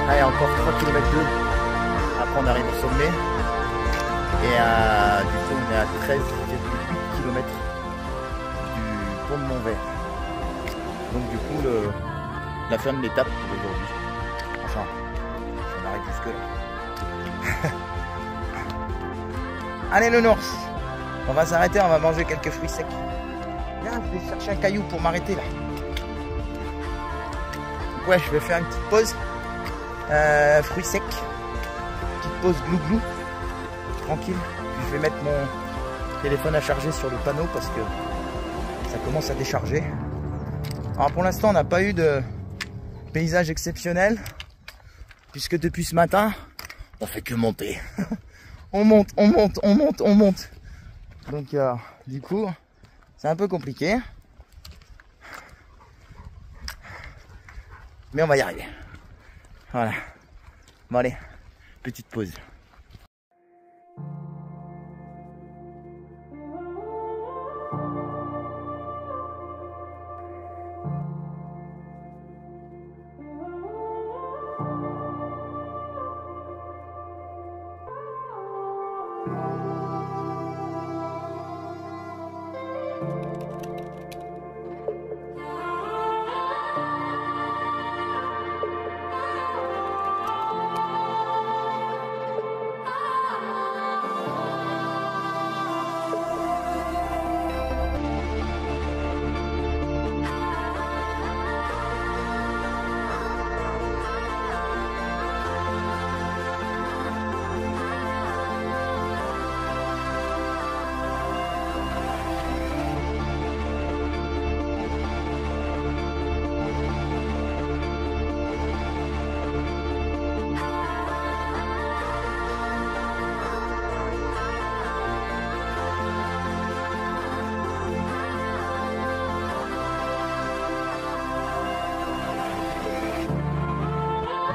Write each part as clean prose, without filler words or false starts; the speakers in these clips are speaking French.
Allez, encore 3 km 2. Après on arrive au sommet. Et du coup on est à 13,8 km du pont de Montvert. Donc du coup la fin de l'étape pour aujourd'hui. Enfin, on arrive jusque là. Allez le Nours, on va s'arrêter, on va manger quelques fruits secs. Viens, je vais chercher un caillou pour m'arrêter là. Donc ouais, je vais faire une petite pause. Fruits secs. Petite pause glou-glou. Tranquille. Puis je vais mettre mon téléphone à charger sur le panneau parce que ça commence à décharger. Alors pour l'instant on n'a pas eu de paysage exceptionnel. Puisque depuis ce matin, on fait que monter. On monte, on monte, on monte, on monte. Donc du coup, c'est un peu compliqué. Mais on va y arriver. Voilà. Bon allez, petite pause.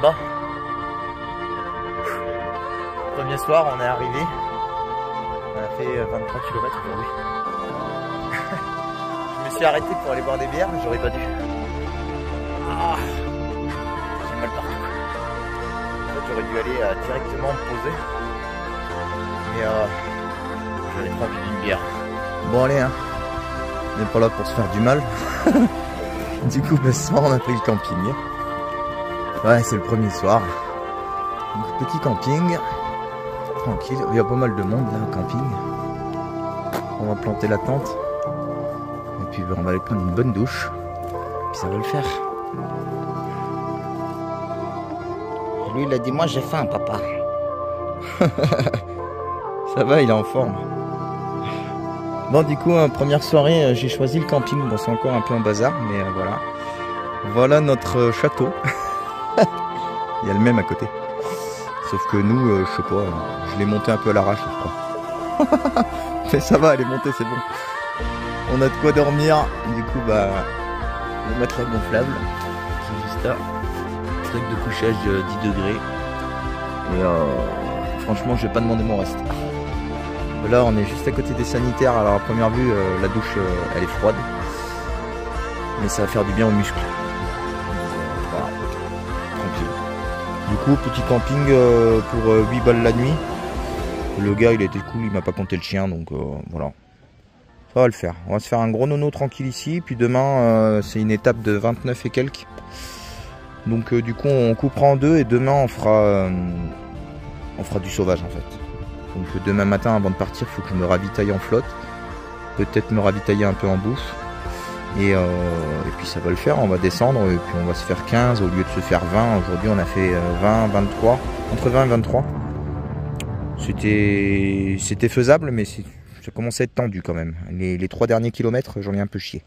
Bon, premier soir, on est arrivé. On a fait 23 km aujourd'hui. Je me suis arrêté pour aller boire des bières, mais j'aurais pas dû. Ah, j'ai mal partout. En fait, j'aurais dû aller directement me poser. Mais j'avais trop envie d'une bière. Bon allez, hein. On n'est pas là pour se faire du mal. Du coup, ce soir, on a pris le camping. Ouais, c'est le premier soir. Donc, petit camping. Tranquille. Il y a pas mal de monde là au camping. On va planter la tente. Et puis, on va aller prendre une bonne douche. Puis ça va le faire. Et lui, il a dit, moi, j'ai faim, papa. Ça va, il est en forme. Bon, du coup, première soirée, j'ai choisi le camping. Bon, c'est encore un peu en bazar, mais voilà. Voilà notre château. Il y a le même à côté. Sauf que nous, je sais pas, je l'ai monté un peu à l'arrache, je crois. Mais ça va, elle est montée, c'est bon. On a de quoi dormir. Du coup, bah, le matelas gonflable. C'est juste là. Truc de couchage 10 degrés. Et franchement, je vais pas demander mon reste. Là, on est juste à côté des sanitaires. Alors, à première vue, la douche, elle est froide. Mais ça va faire du bien aux muscles. Voilà. Tranquille. Du coup, petit camping pour 8 balles la nuit. Le gars, il a été cool. Il m'a pas compté le chien. Donc, voilà. Ça va le faire. On va se faire un gros nono tranquille ici. Puis demain, c'est une étape de 29 et quelques. Donc, du coup, on coupera en deux. Et demain, on fera du sauvage, en fait. Donc demain matin avant de partir, il faut que je me ravitaille en flotte. Peut-être me ravitailler un peu en bouffe. Et puis ça va le faire, on va descendre et puis on va se faire 15 au lieu de se faire 20. Aujourd'hui on a fait 20, 23, entre 20 et 23. C'était faisable mais ça commençait à être tendu quand même. Les 3 derniers kilomètres j'en ai un peu chié.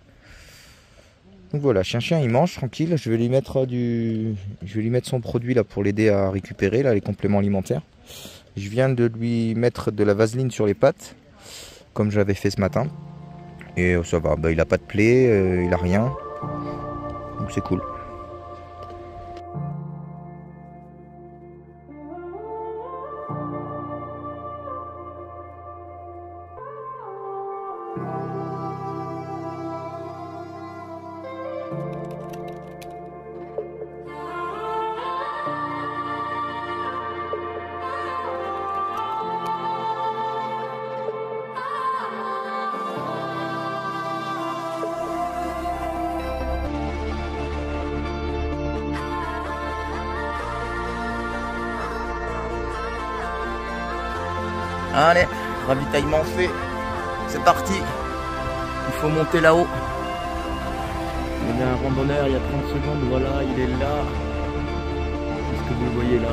Donc voilà, chien il mange tranquille. Je vais lui mettre son produit là pour l'aider à récupérer là, les compléments alimentaires. Je viens de lui mettre de la vaseline sur les pattes, comme j'avais fait ce matin. Et ça va, bah, il a pas de plaie, il a rien. Donc c'est cool. Allez, ravitaillement fait. C'est parti. Il faut monter là-haut. Il y a un randonneur il y a 30 secondes. Voilà, il est là. Est-ce que vous le voyez là?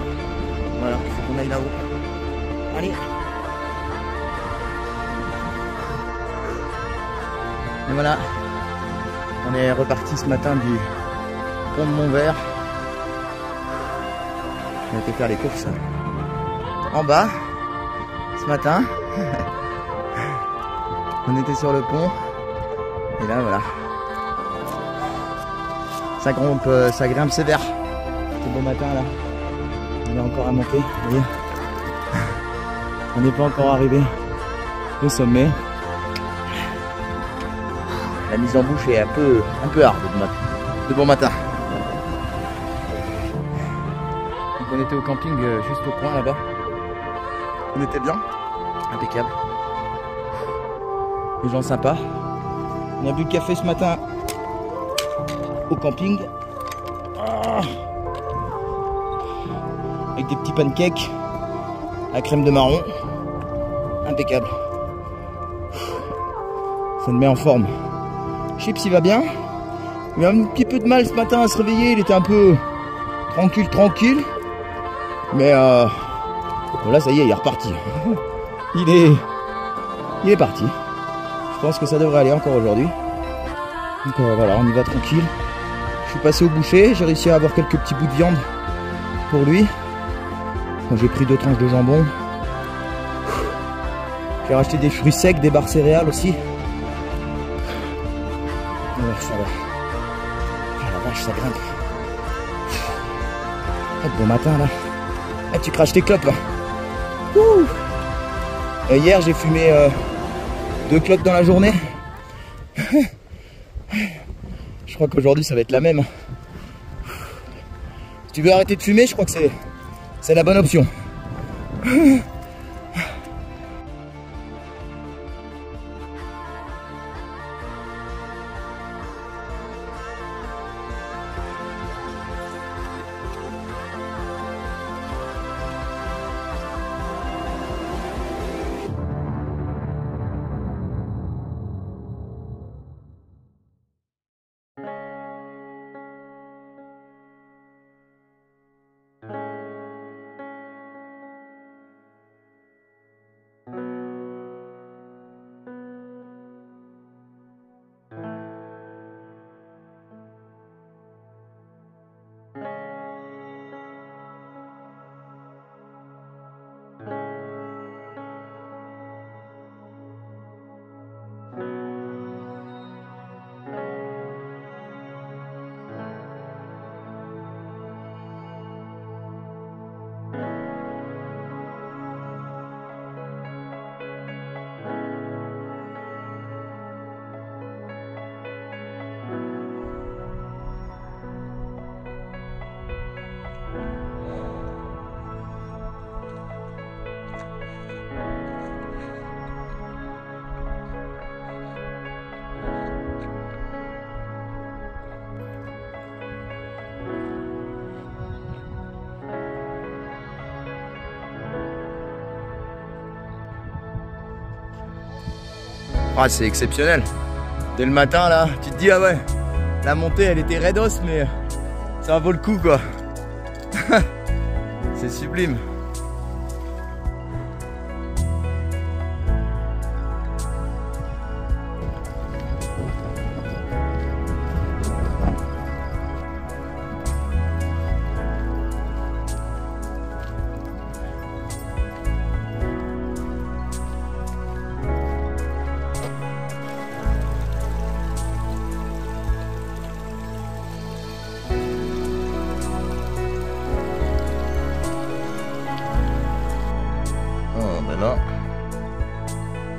Voilà, il faut qu'on aille là-haut. Allez. Et voilà. On est reparti ce matin du pont de Montvert. On a été faire les courses en bas. Ce matin, on était sur le pont et là voilà, ça grimpe sévère. C'est bon matin là, on est encore à monter, vous voyez. On n'est pas encore arrivé au sommet. La mise en bouche est un peu hard de bon matin. Donc on était au camping juste au coin là-bas. On était bien, impeccable. Les gens sympas. On a bu le café ce matin au camping. Avec des petits pancakes à crème de marron. Impeccable. Ça me met en forme. Chips il va bien. Il a un petit peu de mal ce matin à se réveiller. Il était un peu tranquille. Mais là ça y est, il est reparti. Il est parti. Je pense que ça devrait aller encore aujourd'hui. Donc voilà, on y va tranquille. Je suis passé au boucher, j'ai réussi à avoir quelques petits bouts de viande pour lui. J'ai pris 2 tranches de jambon. J'ai racheté des fruits secs, des barres céréales aussi. Ouais, ça va. Ah la vache, ça grimpe. Bon matin là. Ah, tu craches tes clopes. Hier j'ai fumé 2 clopes dans la journée. Je crois qu'aujourd'hui ça va être la même. Si tu veux arrêter de fumer, je crois que c'est la bonne option. Ah, c'est exceptionnel. Dès le matin là, tu te dis ah ouais, la montée elle était raidos mais ça vaut le coup quoi. C'est sublime. Là,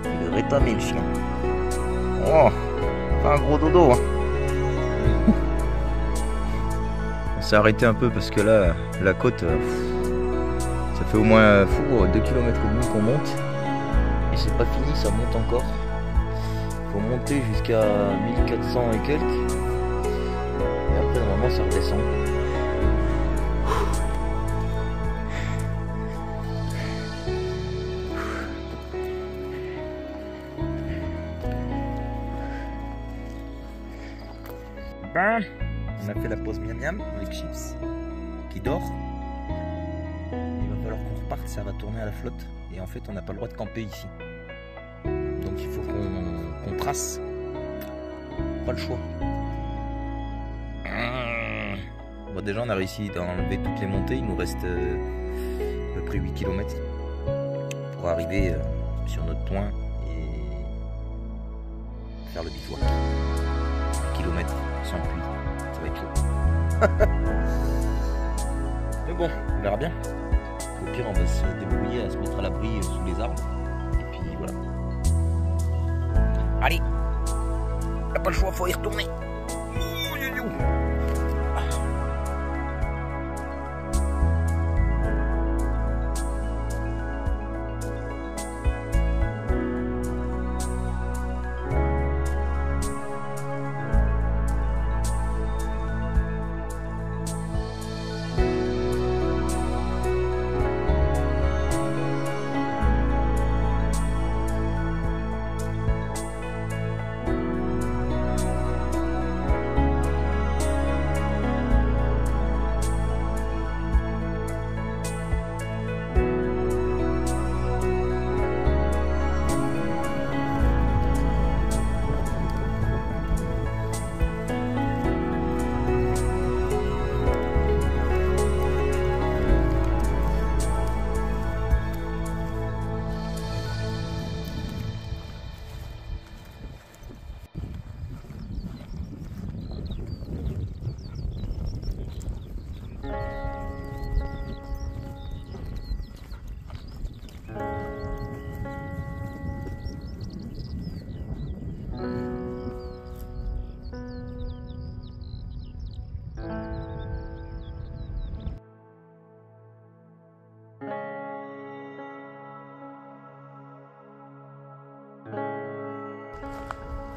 il est rétamé le chien. Oh, un gros dodo. Hein. On s'est arrêté un peu parce que là, la côte, ça fait au moins 2 km et demi qu'on monte. Et c'est pas fini, ça monte encore. Faut monter jusqu'à 1400 et quelques. Et après, normalement, ça redescend. On a fait la pause miam miam avec Chips qui dort. Il va falloir qu'on reparte, ça va tourner à la flotte. Et en fait on n'a pas le droit de camper ici. Donc il faut qu'on trace. Pas le choix. Bon, déjà on a réussi à enlever toutes les montées. Il nous reste à peu près 8 km pour arriver sur notre point et faire le bivouac. 1 km sans pluie. Ça va être chaud. Mais bon, on verra bien. Au pire, on va se débrouiller à se mettre à l'abri sous les arbres. Et puis voilà. Allez, on n'a pas le choix, faut y retourner.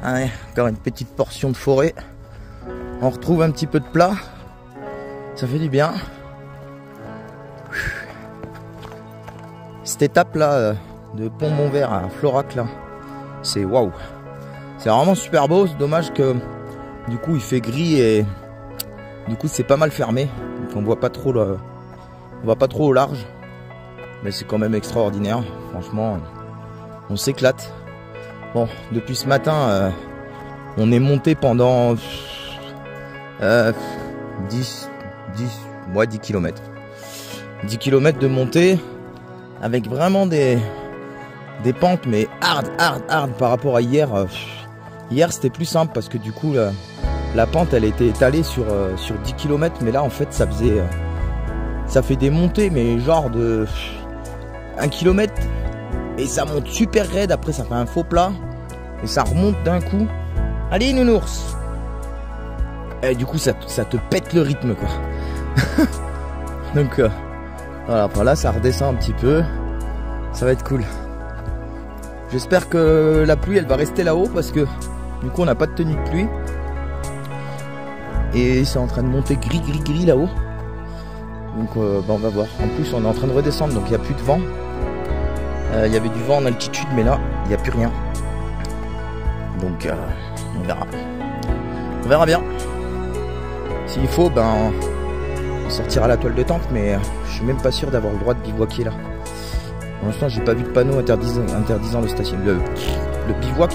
Allez, encore une petite portion de forêt. On retrouve un petit peu de plat. Ça fait du bien. Cette étape là de Pont-Montvert à Florac là, c'est waouh. C'est vraiment super beau. C'est dommage que du coup il fait gris et du coup c'est pas mal fermé. Donc on voit pas trop au large. Mais c'est quand même extraordinaire. Franchement, on s'éclate. Bon, depuis ce matin, on est monté pendant 10, 10 km. 10 km de montée avec vraiment des pentes, mais hard par rapport à hier. Hier c'était plus simple parce que du coup la pente elle était étalée sur 10 km, mais là en fait ça fait des montées mais genre de 1 km et ça monte super raide, après ça fait un faux plat et ça remonte d'un coup. Allez nounours. Et du coup ça te pète le rythme quoi. Donc voilà, enfin là ça redescend un petit peu, ça va être cool. J'espère que la pluie elle va rester là-haut parce que du coup on n'a pas de tenue de pluie. Et c'est en train de monter gris là-haut. Donc on va voir. En plus on est en train de redescendre donc il n'y a plus de vent. Il y avait du vent en altitude mais là il n'y a plus rien. Donc on verra. On verra bien. S'il faut on sortira la toile de tente, mais je suis même pas sûr d'avoir le droit de bivouaquer là. Pour l'instant j'ai pas vu de panneau interdisant le station. Le bivouac.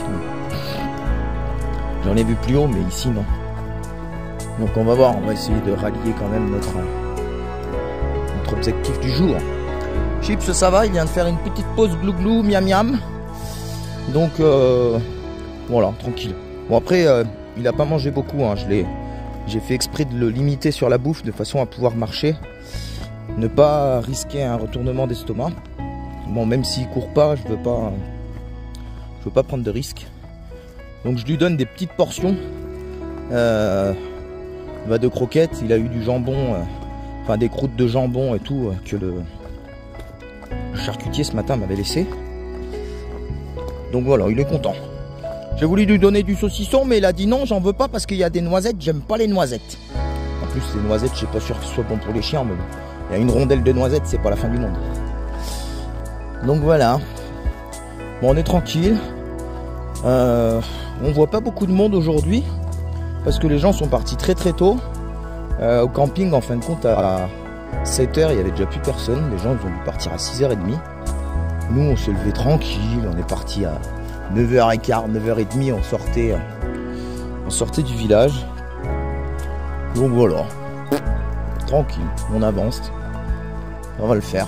J'en ai vu plus haut mais ici non. Donc on va voir, on va essayer de rallier quand même notre objectif du jour. Chips ça va, il vient de faire une petite pause glouglou miam miam. Donc voilà, tranquille. Bon après il a pas mangé beaucoup, hein. J'ai fait exprès de le limiter sur la bouffe de façon à pouvoir marcher, ne pas risquer un retournement d'estomac. Bon, même s'il court pas, je veux pas prendre de risques. Donc je lui donne des petites portions de croquettes. Il a eu du jambon, enfin des croûtes de jambon et tout que le charcutier ce matin m'avait laissé. Donc voilà, il est content. J'ai voulu lui donner du saucisson, mais il a dit non, j'en veux pas parce qu'il y a des noisettes, j'aime pas les noisettes. En plus, les noisettes, je suis pas sûr que ce soit bon pour les chiens, mais bon, il y a une rondelle de noisettes, c'est pas la fin du monde. Donc voilà. Bon, on est tranquille. On voit pas beaucoup de monde aujourd'hui parce que les gens sont partis très tôt. Au camping, en fin de compte, à 7h, il y avait déjà plus personne. Les gens ils ont dû partir à 6h30. Nous, on s'est levé tranquille, on est parti à 9h15, 9h30, on sortait du village. Donc voilà, tranquille, on avance, on va le faire.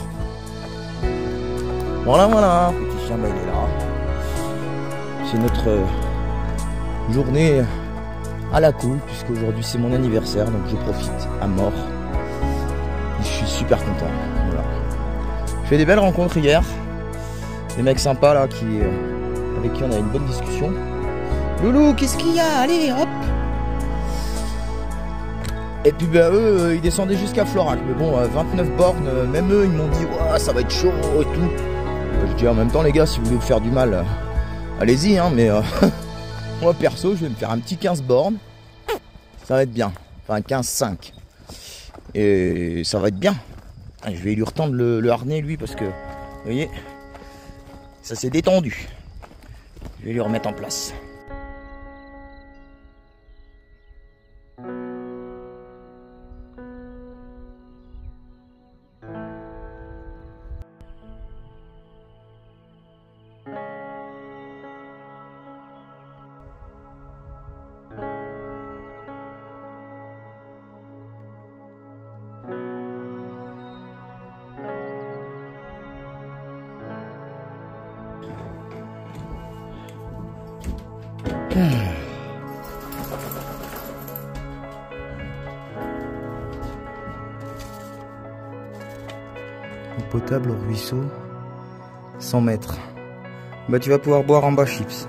Voilà, petit chien, il est là. C'est notre journée à la cool, puisqu'aujourd'hui c'est mon anniversaire, donc je profite à mort. Et je suis super content. Voilà. J'ai fait des belles rencontres hier, des mecs sympas là avec qui on a une bonne discussion. Loulou, qu'est-ce qu'il y a? Allez, hop. Et puis eux, ils descendaient jusqu'à Florac. Mais bon, 29 bornes, même eux, ils m'ont dit ouais, ça va être chaud et tout. Je dis en même temps, les gars, si vous voulez vous faire du mal, allez-y, hein, mais moi perso, je vais me faire un petit 15 bornes. Ça va être bien. Enfin, 15-5. Et ça va être bien. Je vais lui retendre le harnais, lui, parce que, vous voyez, ça s'est détendu. Je vais lui remettre en place. Eau potable au ruisseau, 100 mètres. Bah tu vas pouvoir boire en bas, Chips.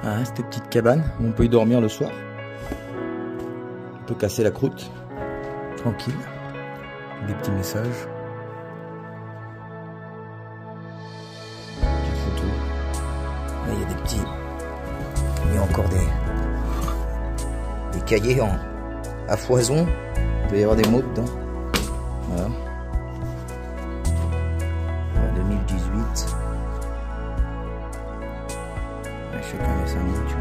Ah, cette petite cabane où on peut y dormir le soir. On peut casser la croûte. Tranquille. Des petits messages. Petite photo. Là, il y a des petits... Il y a encore des cahiers à foison. Il peut y avoir des mots dedans. Voilà. 2018. Chacun met sa mots, tu vois.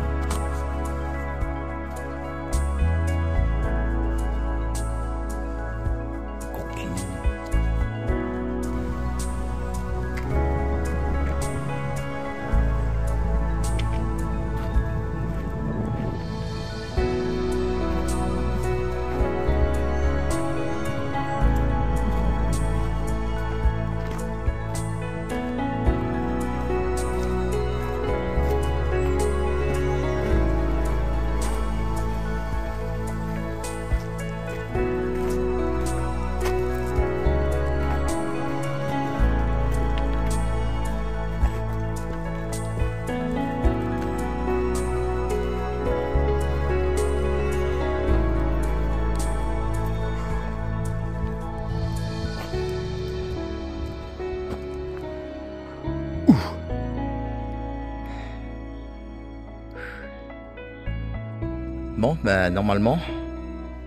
Bon, bah normalement,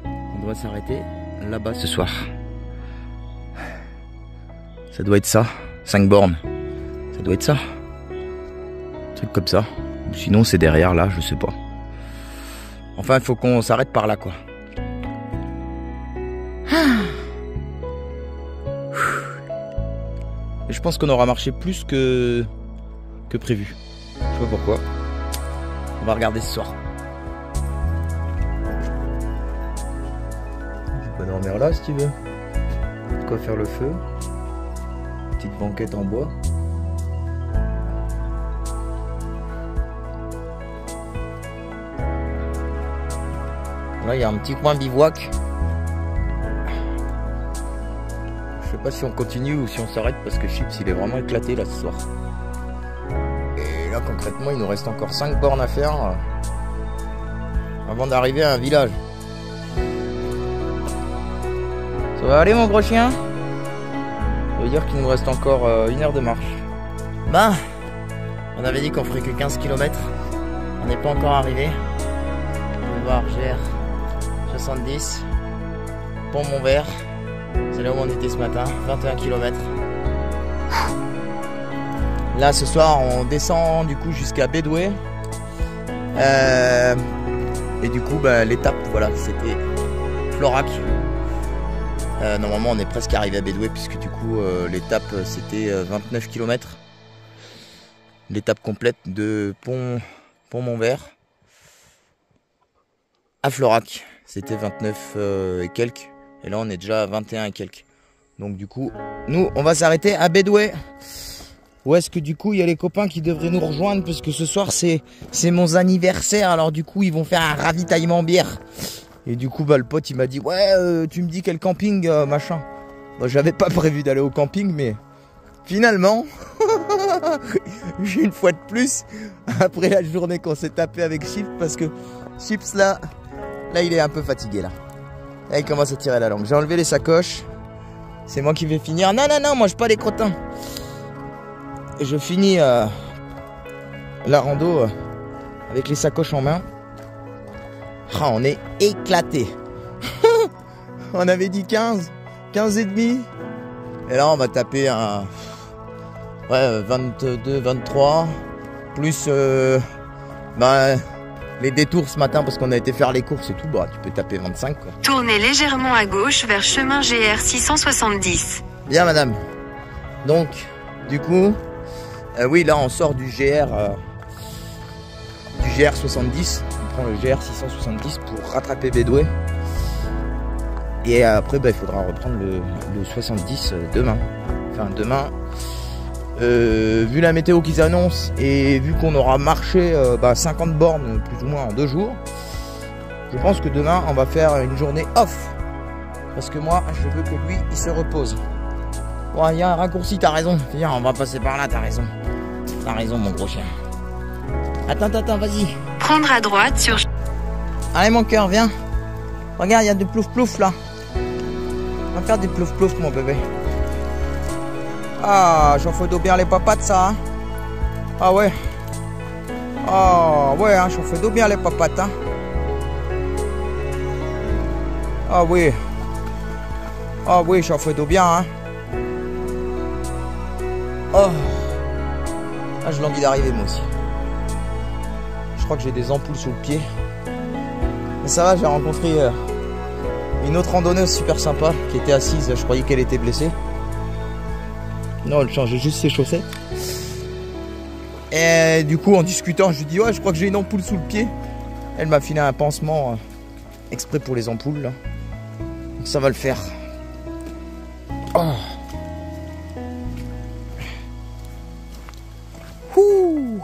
on doit s'arrêter là-bas ce soir. Ça doit être ça, 5 bornes. Ça doit être ça. Un truc comme ça. Ou sinon c'est derrière là, je sais pas. Enfin, il faut qu'on s'arrête par là, quoi. Et je pense qu'on aura marché plus que prévu. Je sais pas pourquoi. On va regarder ce soir. Tu peux dormir là si tu veux. De quoi faire le feu. Petite banquette en bois. Là, il y a un petit coin bivouac. Je sais pas si on continue ou si on s'arrête parce que Chips il est vraiment éclaté là ce soir. Et là concrètement il nous reste encore 5 bornes à faire avant d'arriver à un village. Ça va aller mon gros chien? Ça veut dire qu'il nous reste encore 1 heure de marche. Bah, on avait dit qu'on ferait que 15 km. On n'est pas encore arrivé. Vous pouvez voir GR 70, Pont Montvert. C'est là où on était ce matin, 21 km. Là ce soir on descend du coup jusqu'à Bédoué. Et du coup bah, l'étape voilà c'était Florac. Normalement on est presque arrivé à Bédoué puisque du coup l'étape c'était 29 km. L'étape complète de Pont Montvert à Florac. C'était 29 et quelques. Et là on est déjà à 21 et quelques. Donc du coup, nous on va s'arrêter à Bédoué. Où est-ce que du coup il y a les copains qui devraient nous rejoindre. Parce que ce soir c'est mon anniversaire. Alors du coup ils vont faire un ravitaillement bière. Et du coup bah, le pote il m'a dit ouais tu me dis quel camping machin. Bah, j'avais pas prévu d'aller au camping mais finalement j'ai une fois de plus après la journée qu'on s'est tapé avec Chips. Parce que Chips là il est un peu fatigué là. Là, il commence à tirer la langue. J'ai enlevé les sacoches. C'est moi qui vais finir. Non, mange pas les crottins. Et je finis la rando avec les sacoches en main. Ah, on est éclaté. On avait dit 15 et demi. Et là, on va taper un 22, 23. Plus les détours ce matin parce qu'on a été faire les courses et tout, bah tu peux taper 25 quoi. Tournez légèrement à gauche vers chemin GR 670. Bien madame. Donc du coup oui là on sort du GR 70. On prend le GR 670 pour rattraper Bédoué. Et après bah, il faudra reprendre le 70 demain. Enfin demain. Vu la météo qu'ils annoncent et vu qu'on aura marché 50 bornes plus ou moins en 2 jours, je pense que demain on va faire une journée off. Parce que moi je veux que lui il se repose. Bon il y a un raccourci, t'as raison. Viens on va passer par là, t'as raison. T'as raison mon gros chien. Attends, vas-y. Prendre à droite sur... Allez mon cœur, viens. Regarde, il y a des plouf-plouf là. On va faire des plouf-plouf mon bébé. Ah, j'en fais bien les papates ça hein. Ah ouais. Ah ouais hein, j'en fais bien les papates hein. Ah oui. Ah oui, j'en fais bien hein. Oh. Ah j'ai envie d'arriver moi aussi. Je crois que j'ai des ampoules sous le pied. Mais ça va, j'ai rencontré une autre randonneuse super sympa qui était assise, je croyais qu'elle était blessée. Non, elle changeait juste ses chaussettes. Et du coup, en discutant, je lui dis ouais, je crois que j'ai une ampoule sous le pied. Elle m'a filé un pansement exprès pour les ampoules là. Donc ça va le faire. Oh. Ouh.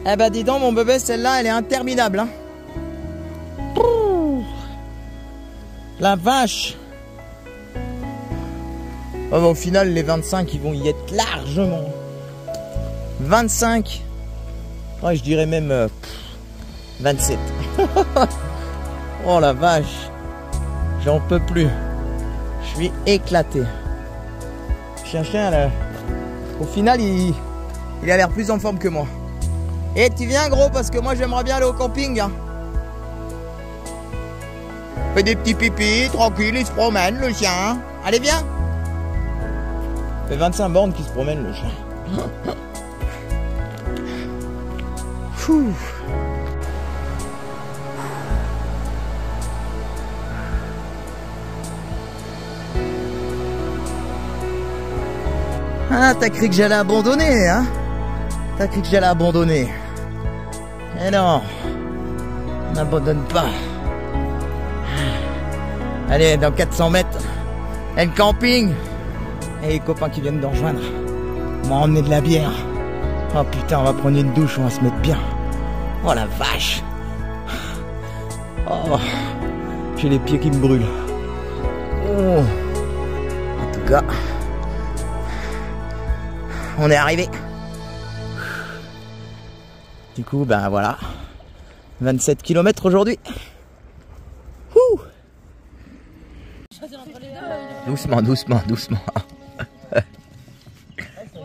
Eh ben dis donc mon bébé, celle-là, elle est interminable hein. Ouh. La vache. Oh, bah, au final, les 25, ils vont y être largement. 25. Ouais, je dirais même 27. Oh la vache. J'en peux plus. Je suis éclaté. Chien là. Au final, il a l'air plus en forme que moi. Et tu viens gros parce que moi j'aimerais bien aller au camping hein. Fait des petits pipis, tranquille, il se promène le chien. Allez viens. Fait 25 bornes qui se promène le chien. Fouh. Ah, t'as cru que j'allais abandonner, hein? T'as cru que j'allais abandonner. Eh non, on n'abandonne pas. Allez, dans 400 mètres, il y a le camping. Et les copains qui viennent de rejoindre m'ont emmené de la bière. Oh putain, on va prendre une douche, on va se mettre bien. Oh la vache. Oh, j'ai les pieds qui me brûlent. Oh. En tout cas, on est arrivé. Du coup, ben voilà. 27 km aujourd'hui. Ouh. Doucement, doucement, doucement.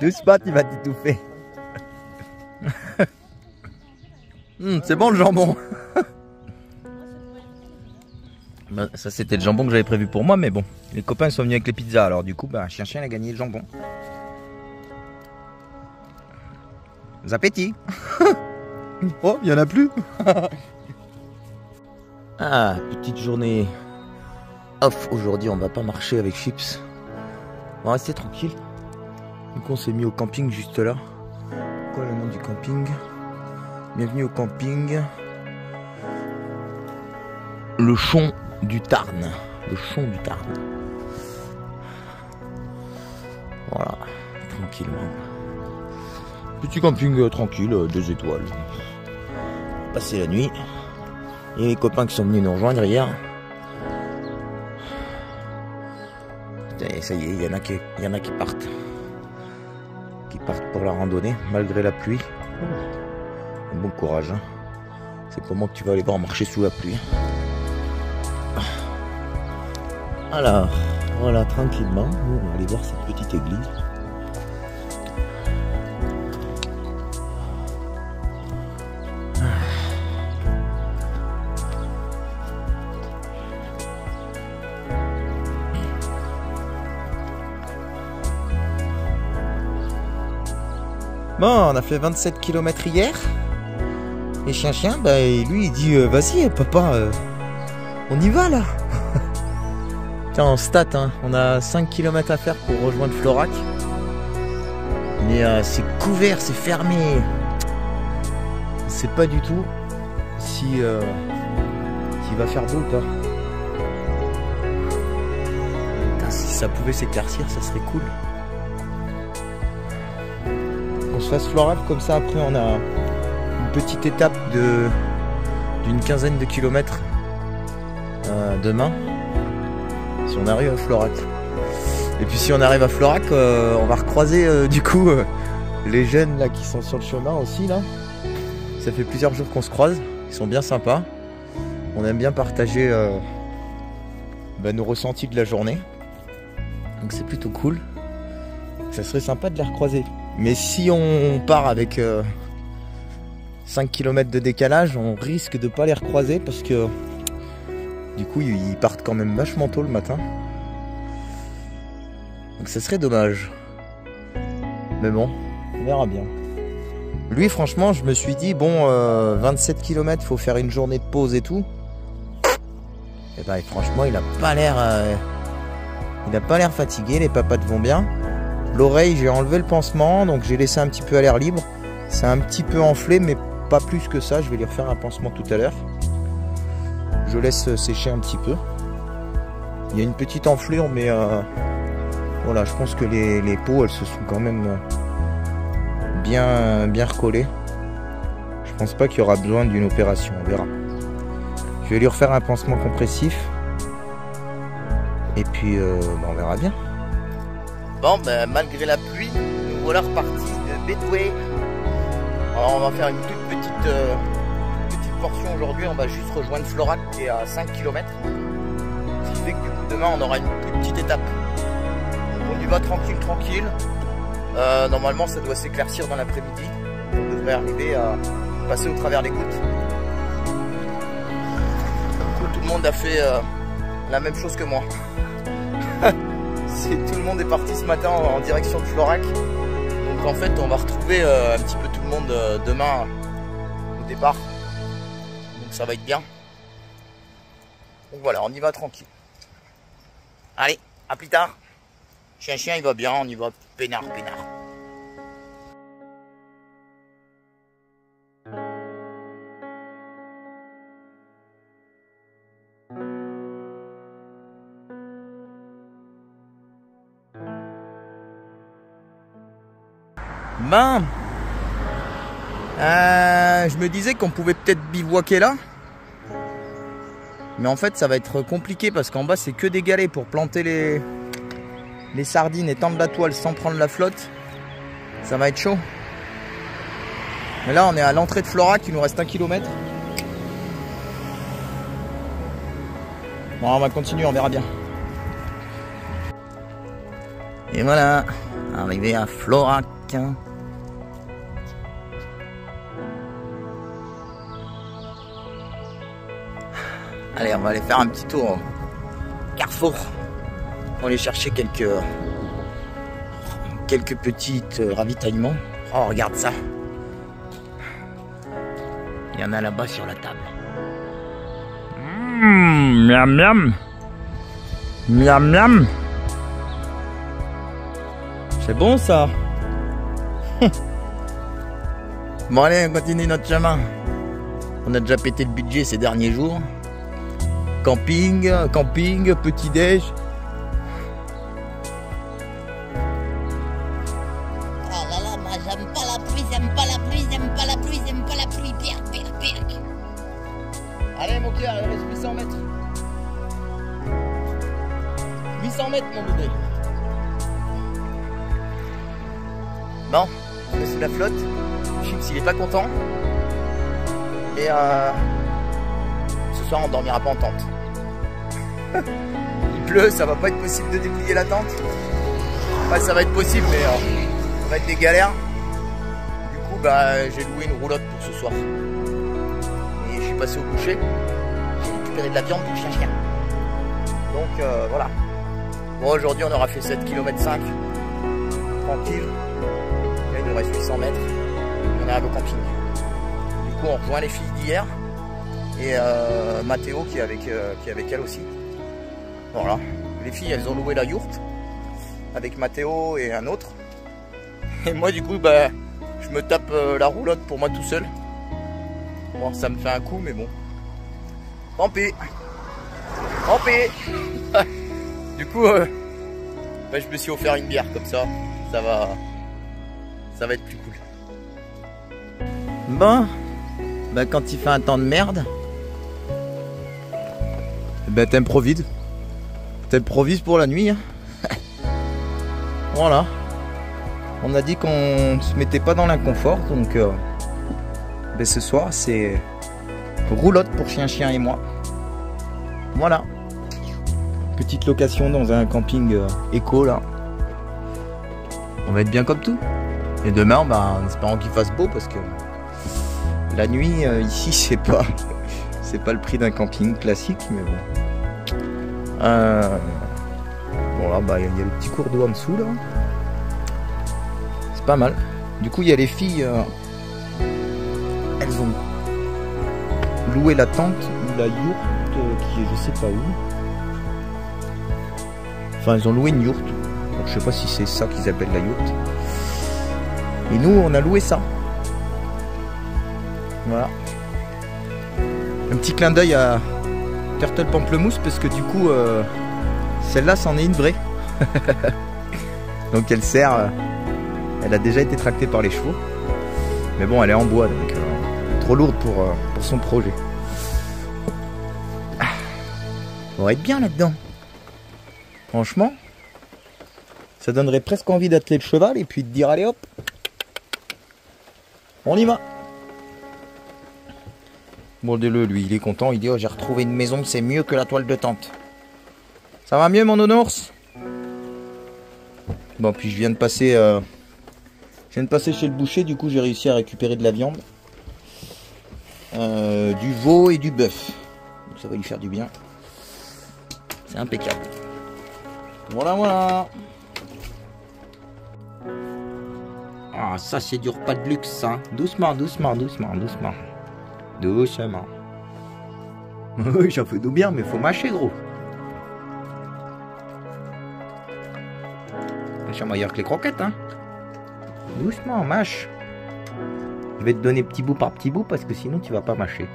Doucement, tu vas t'étouffer. C'est bon le jambon. Ben, ça c'était le jambon que j'avais prévu pour moi, mais bon, les copains sont venus avec les pizzas, alors du coup, ben, chien a gagné le jambon. Bon appétit. Oh, il n'y en a plus. Ah, petite journée off aujourd'hui, on va pas marcher avec Chips. On va rester tranquille. Donc on s'est mis au camping juste là. Quoi le nom du camping? Bienvenue au camping Le Chon du Tarn. Le Chon du Tarn. Voilà, tranquillement. Petit camping tranquille, 2 étoiles. Passer la nuit. Et les copains qui sont venus nous rejoindre hier. Et ça y est, il y en a qui partent. Qui partent pour la randonnée, malgré la pluie. Bon courage. Hein. C'est comment que tu vas aller voir marcher sous la pluie. Alors, voilà, tranquillement. On va aller voir cette petite église. Bon, on a fait 27 km hier. Et chien, bah, lui il dit vas-y papa, on y va là. Tiens, en stat, hein, on a 5 km à faire pour rejoindre Florac. Mais c'est couvert, c'est fermé. On sait pas du tout s'il va faire beau ou pas. Putain, si ça pouvait s'éclaircir, ça serait cool. On se fasse Florac, comme ça après on a une petite étape d'une quinzaine de kilomètres demain, si on arrive à Florac. Et puis si on arrive à Florac, on va recroiser du coup les jeunes là qui sont sur le chemin aussi là. Ça fait plusieurs jours qu'on se croise, ils sont bien sympas. On aime bien partager nos ressentis de la journée, donc c'est plutôt cool. Ça serait sympa de les recroiser. Mais si on part avec 5 km de décalage, on risque de pas les recroiser parce que du coup ils partent quand même vachement tôt le matin. Donc ça serait dommage. Mais bon, on verra bien. Lui franchement je me suis dit bon 27 km faut faire une journée de pause et tout. Et ben franchement il a pas l'air fatigué, les papates vont bien. L'oreille, j'ai enlevé le pansement, donc j'ai laissé un petit peu à l'air libre. C'est un petit peu enflé, mais pas plus que ça. Je vais lui refaire un pansement tout à l'heure. Je laisse sécher un petit peu. Il y a une petite enflure, mais voilà, je pense que les peaux, elles se sont quand même bien recollées. Je pense pas qu'il y aura besoin d'une opération, on verra. Je vais lui refaire un pansement compressif. Et puis, on verra bien. Bon, ben, malgré la pluie, nous voilà repartis de Betway. Alors, on va faire une toute petite portion aujourd'hui. On va juste rejoindre Florac qui est à 5 km. Ce qui fait que du coup, demain, on aura une toute petite étape. Donc, on y va tranquille. Normalement, ça doit s'éclaircir dans l'après-midi. On devrait arriver à passer au travers des gouttes. Du coup, tout le monde a fait la même chose que moi. Tout le monde est parti ce matin en direction de Florac. Donc en fait on va retrouver un petit peu tout le monde demain au départ. Donc ça va être bien. Donc voilà, on y va tranquille. Allez, à plus tard. Chien il va bien, on y va peinard. Ben, je me disais qu'on pouvait peut-être bivouaquer là. Mais en fait ça va être compliqué parce qu'en bas c'est que des galets pour planter les sardines et tendre la toile sans prendre la flotte. Ça va être chaud. Mais là on est à l'entrée de Florac, il nous reste 1 km. Bon, on va continuer, on verra bien. Et voilà, arrivé à Florac. Allez, on va aller faire un petit tour au Carrefour pour aller chercher quelques petites ravitaillements. Oh, regarde ça. Il y en a là-bas sur la table. Miam miam. Miam miam. C'est bon ça. Bon allez, on continue notre chemin. On a déjà pété le budget ces derniers jours. Camping, petit déj. Oh là là, moi j'aime pas la pluie, Pierre. Allez mon cœur, il reste 800 mètres. 800 mètres mon bébé. Bon, on est sous la flotte. Chips il est pas content. Et ce soir on dormira pas en tente. Il pleut, ça va pas être possible de déplier la tente. Enfin, ça va être possible mais ça va être des galères. Du coup bah j'ai loué une roulotte pour ce soir. Et je suis passé au boucher. J'ai récupéré de la viande pour le chien. Donc voilà. Bon aujourd'hui on aura fait 7 km 5. Tranquille. Là il nous reste 800 mètres. On arrive au camping. Du coup on rejoint les filles d'hier. Et Mathéo qui est avec elle aussi. Voilà. Les filles elles ont loué la yourte avec Mathéo et un autre. Et moi du coup bah je me tape la roulotte pour moi tout seul. Bon ça me fait un coup mais bon. Tant pis. Du coup bah, je me suis offert une bière comme ça. Ça va être plus cool. Bon bah quand il fait un temps de merde, bah t'improvises pour la nuit hein. Voilà. On a dit qu'on se mettait pas dans l'inconfort, donc bah, ce soir c'est roulotte pour chien et moi. Voilà. Petite location dans un camping éco là. On va être bien comme tout. Et demain bah, en espérant qu'il fasse beau parce que la nuit ici c'est pas le prix d'un camping classique mais bon. Bon là bah il y a le petit cours d'eau en dessous là. C'est pas mal. Du coup il y a les filles, elles ont loué la tente ou la yourte qui est je sais pas où. Enfin elles ont loué une yourte. Donc, je sais pas si c'est ça qu'ils appellent la yourte. Et nous on a loué ça. Voilà. Un petit clin d'œil à Turtle Pamplemousse parce que du coup celle-là c'en est une vraie. Donc elle sert, elle a déjà été tractée par les chevaux. Mais bon elle est en bois donc trop lourde pour son projet. On va être bien là-dedans. Franchement, ça donnerait presque envie d'atteler le cheval et puis de dire allez hop, on y va. Bon, lui, il est content, il dit oh, j'ai retrouvé une maison, c'est mieux que la toile de tente. Ça va mieux mon nounours? Bon, puis je viens de passer chez le boucher, du coup j'ai réussi à récupérer de la viande. Du veau et du bœuf. Donc ça va lui faire du bien. C'est impeccable. Voilà, voilà. Ah, ça c'est du repas de luxe, hein. Doucement, doucement, doucement, doucement. Doucement. Oui, ça fait du bien, mais faut mâcher, gros. C'est meilleur que les croquettes, hein. Doucement, mâche. Je vais te donner petit bout par petit bout parce que sinon tu vas pas mâcher.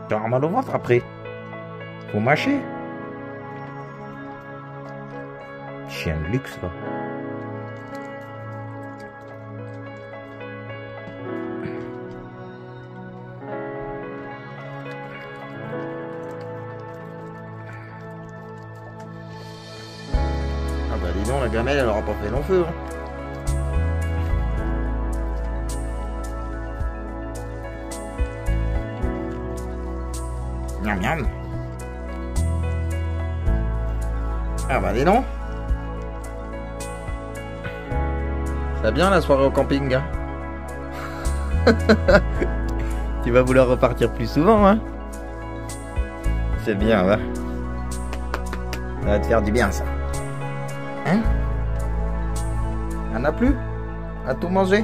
Tu auras mal au ventre après. Faut mâcher. Chien de luxe, là. Ah bah dis donc, la gamelle elle aura pas fait long feu, hein. Miam miam. Ah bah dis donc. Ça va bien la soirée au camping, hein. Tu vas vouloir repartir plus souvent, hein. C'est bien, va. Ça va te faire du bien, ça. Hein? Y'en a plus? À tout manger?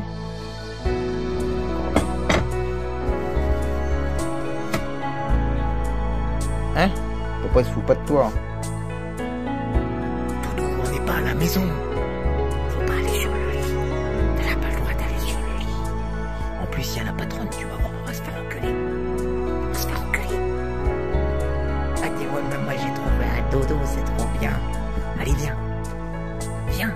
Hein? Pourquoi il se fout pas de toi? Doudou, on n'est pas à la maison. Faut pas aller sur le lit. T'as pas le droit d'aller sur le lit. En plus, il y a la patronne, tu vas voir, on va se faire enculer. On va se faire enculer. Ah, dis-moi, même moi j'ai trouvé un dodo, c'est trop bien. Allez, viens. Viens.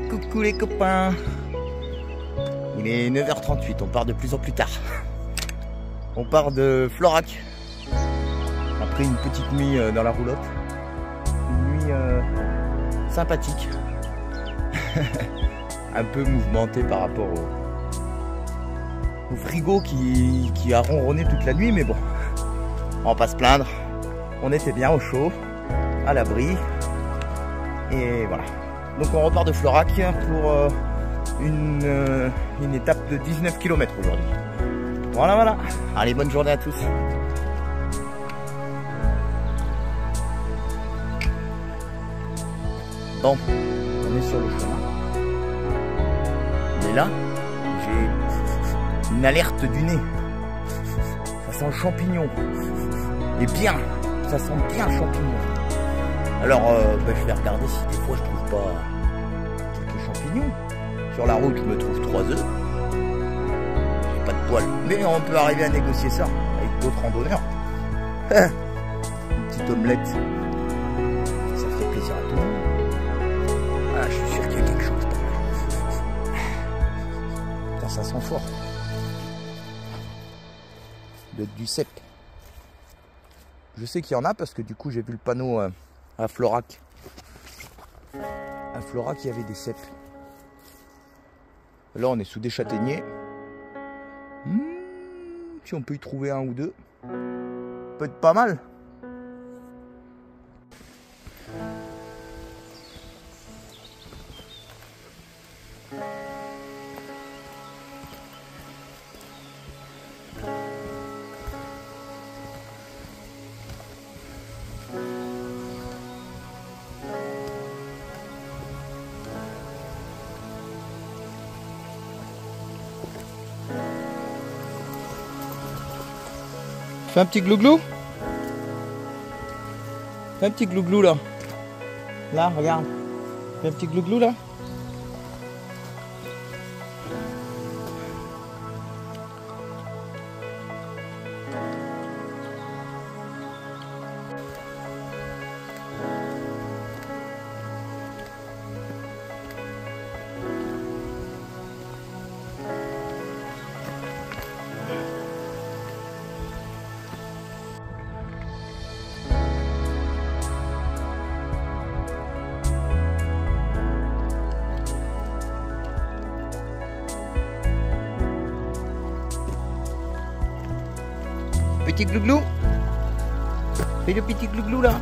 Coucou les copains. Il est 9h38, on part de plus en plus tard. On part de Florac. Après une petite nuit dans la roulotte. Une nuit sympathique. Un peu mouvementée par rapport au frigo qui a ronronné toute la nuit, mais bon. On va pas se plaindre. On était bien au chaud, à l'abri. Et voilà. Donc on repart de Florac pour une étape de 19 km aujourd'hui. Voilà, voilà. Allez, bonne journée à tous. Bon, on est sur le chemin. Mais là, j'ai une alerte du nez. Ça sent le champignon. Et bien, ça sent bien le champignon. Alors, je vais regarder si des fois je trouve pas quelques champignons. Sur la route, je me trouve 3 œufs. J'ai pas de poils. Mais on peut arriver à négocier ça avec d'autres randonneurs. Une petite omelette. Ça ferait plaisir à tout le monde. Ah, je suis sûr qu'il y a quelque chose par là. Putain, ça sent fort. Du cèpe. Je sais qu'il y en a parce que du coup, j'ai vu le panneau à Florac. À Florac, il y avait des cèpes. Là, on est sous des châtaigniers. Si on peut y trouver un ou deux, peut être pas mal. Fais un petit glouglou. Fais un petit glouglou là. Là, regarde. Fais un petit glouglou là. Petit glouglou. Fais le petit glouglou là.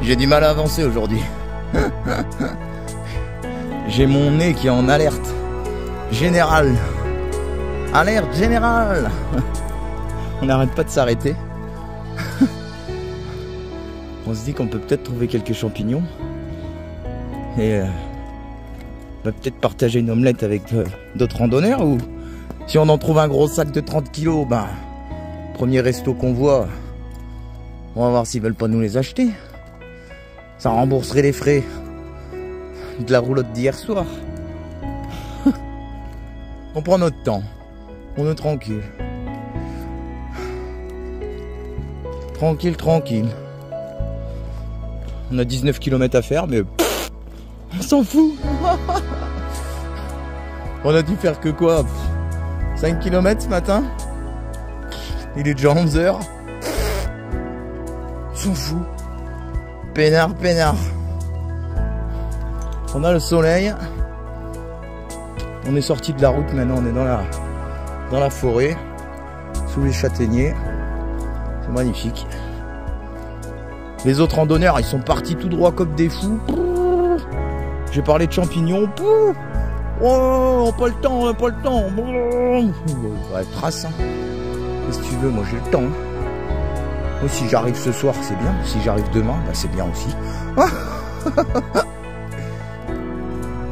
J'ai du mal à avancer aujourd'hui. J'ai mon nez qui est en alerte générale. Alerte générale. On n'arrête pas de s'arrêter. On se dit qu'on peut peut-être trouver quelques champignons. Et on va peut-être partager une omelette avec d'autres randonneurs. Ou si on en trouve un gros sac de 30 kilos, ben, premier resto qu'on voit, on va voir s'ils veulent pas nous les acheter. Ça rembourserait les frais de la roulotte d'hier soir. On prend notre temps. On est tranquille. Tranquille, tranquille. On a 19 km à faire, mais on s'en fout. On a dû faire que quoi, 5 km ce matin. Il est déjà 11 h. On s'en fout. Peinard, peinard. On a le soleil. On est sorti de la route, maintenant on est dans la forêt, sous les châtaigniers. C'est magnifique. Les autres randonneurs, ils sont partis tout droit comme des fous. J'ai parlé de champignons. Oh, on n'a pas le temps, on n'a pas le temps. Ouais, trace, hein. Qu'est-ce que tu veux, moi j'ai le temps. Moi, si j'arrive ce soir, c'est bien. Si j'arrive demain, bah, c'est bien aussi.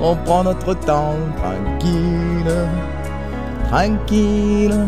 On prend notre temps, tranquille, tranquille.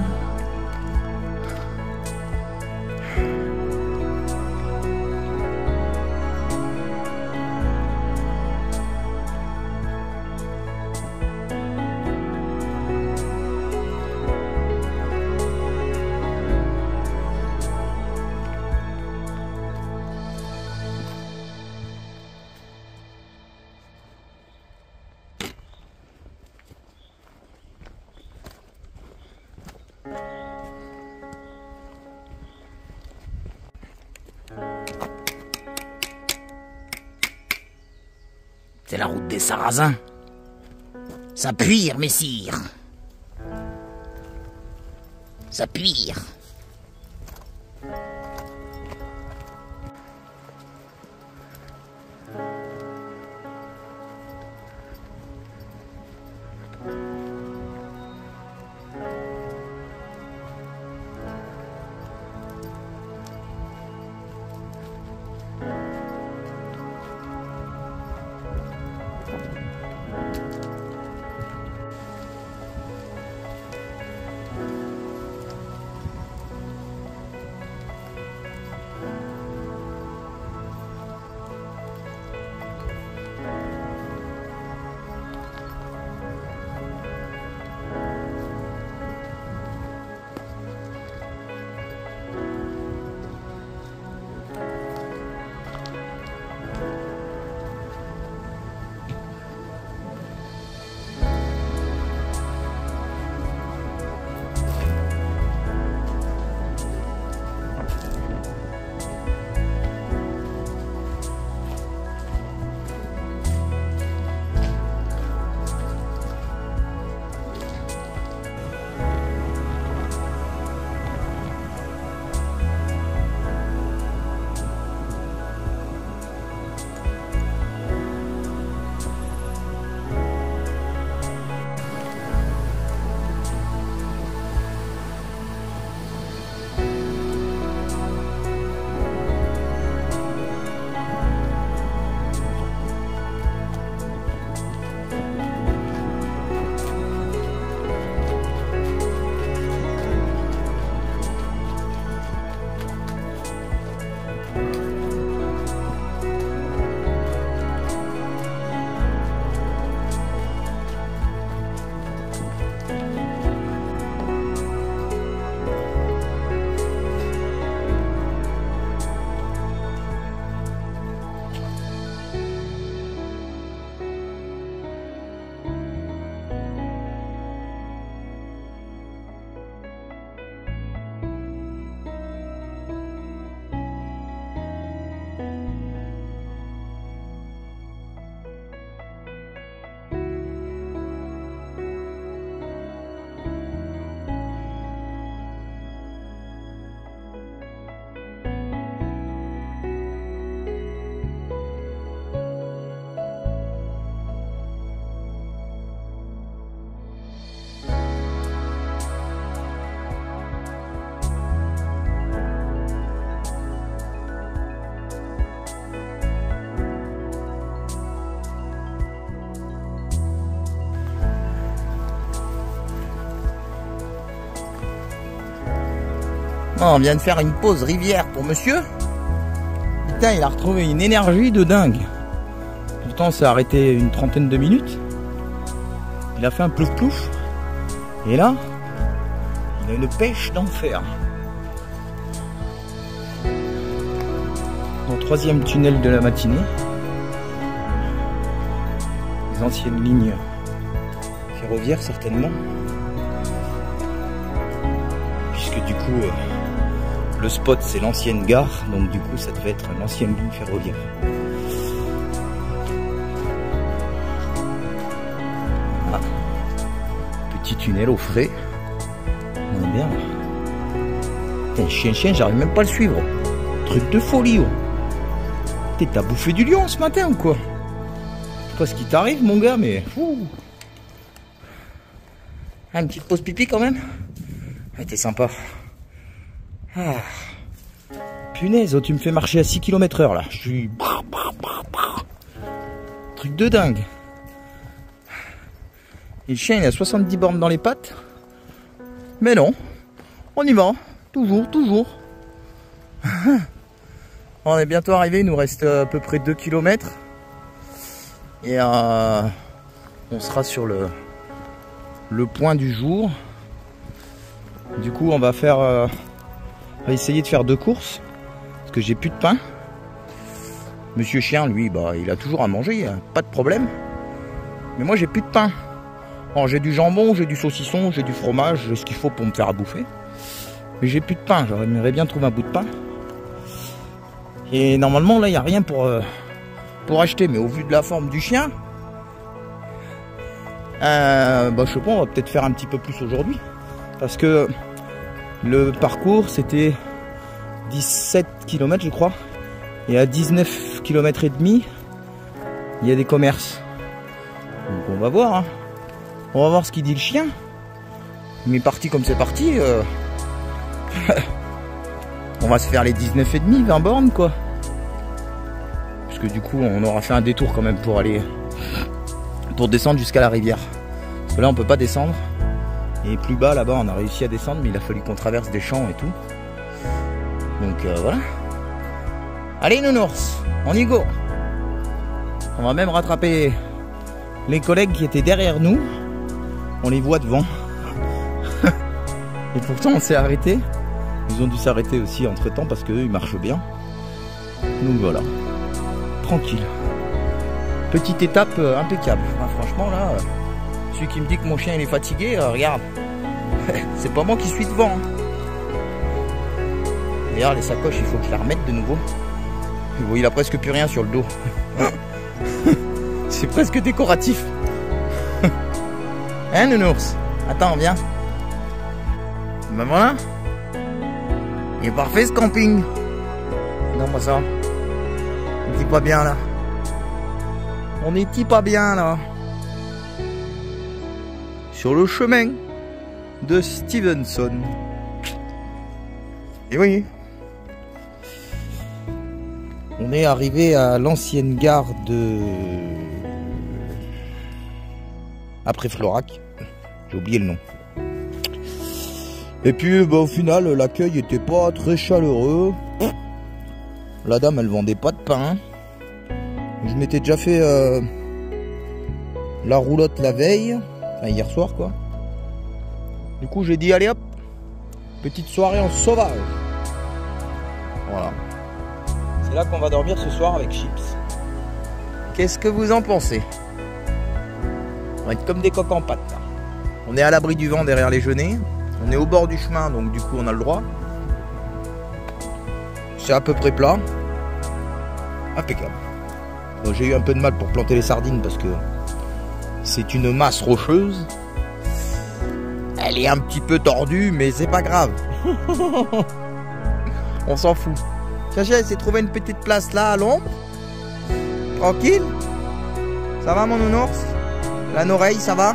C'est la route des Sarrasins. Ça puire, messire. Ça puire. Oh, on vient de faire une pause rivière pour monsieur. Putain, il a retrouvé une énergie de dingue. Pourtant, on s'est arrêté une trentaine de minutes. Il a fait un plouf plouf. Et là, il a une pêche d'enfer. Au troisième tunnel de la matinée. Les anciennes lignes ferroviaires certainement. Puisque du coup, le spot c'est l'ancienne gare. Donc du coup, ça devait être l'ancienne ligne ferroviaire. Voilà. Petit tunnel au frais. On est bien là. Putain, chien, j'arrive même pas à le suivre. Truc de folie, oh. T'as bouffé du lion ce matin ou quoi? Je sais pas ce qui t'arrive mon gars, mais... Ah, une petite pause pipi quand même. Ah, t'es sympa. Ah. Punaise, oh, tu me fais marcher à 6 km/h là. Je suis... Truc de dingue. Et le chien il a 70 bornes dans les pattes. Mais non, on y va. Toujours. On est bientôt arrivé, il nous reste à peu près 2 km. Et on sera sur le point du jour. Du coup, on va essayer de faire 2 courses. Parce que j'ai plus de pain. Monsieur Chien, lui, bah, il a toujours à manger, il n'y a pas de problème. Mais moi, j'ai plus de pain. Alors, j'ai du jambon, j'ai du saucisson, j'ai du fromage, j'ai ce qu'il faut pour me faire à bouffer. Mais j'ai plus de pain, j'aimerais bien trouver un bout de pain. Et normalement là il n'y a rien pour acheter, mais au vu de la forme du chien, bah je sais pas, on va peut-être faire un petit peu plus aujourd'hui. Parce que le parcours c'était 17 km je crois. Et à 19 km et demi, il y a des commerces. Donc on va voir, hein. On va voir ce qu'il dit le chien. Mais parti comme c'est parti, on va se faire les 19 et demi, 20 bornes quoi. Parce que du coup on aura fait un détour quand même pour descendre jusqu'à la rivière. Parce que là on peut pas descendre. Et plus bas là-bas on a réussi à descendre, mais il a fallu qu'on traverse des champs et tout. Donc voilà. Allez nounours, on y go. On va même rattraper les collègues qui étaient derrière nous. On les voit devant. Et pourtant on s'est arrêté. Ils ont dû s'arrêter aussi entre temps parce qu'eux ils marchent bien. Donc voilà. Tranquille. Petite étape impeccable. Ah, franchement là, celui qui me dit que mon chien il est fatigué, regarde. C'est pas moi qui suis devant. Hein. D'ailleurs les sacoches il faut que je les remette de nouveau. Vous voyez, il a presque plus rien sur le dos. C'est presque décoratif. Hein nounours? Attends, viens. Ben voilà. Il est parfait ce camping. Non, moi ça. On n'est pas bien là. On n'est pas bien là. Sur le chemin de Stevenson. Et oui. On est arrivé à l'ancienne gare de... Après Florac. J'ai oublié le nom. Et puis bah, au final l'accueil était pas très chaleureux. La dame elle vendait pas de pain. Je m'étais déjà fait la roulotte la veille, enfin, hier soir quoi. Du coup j'ai dit allez hop, petite soirée en sauvage. Voilà. C'est là qu'on va dormir ce soir avec Chips. Qu'est-ce que vous en pensez? On va être comme des coqs en pâte là. On est à l'abri du vent derrière les genêts. On est au bord du chemin, donc du coup on a le droit. C'est à peu près plat. Impeccable. Bon, j'ai eu un peu de mal pour planter les sardines parce que c'est une masse rocheuse. Elle est un petit peu tordue, mais c'est pas grave. On s'en fout. Chacha, s'est trouvé une petite place là à l'ombre. Tranquille. Ça va mon nounours? La oreille, ça va?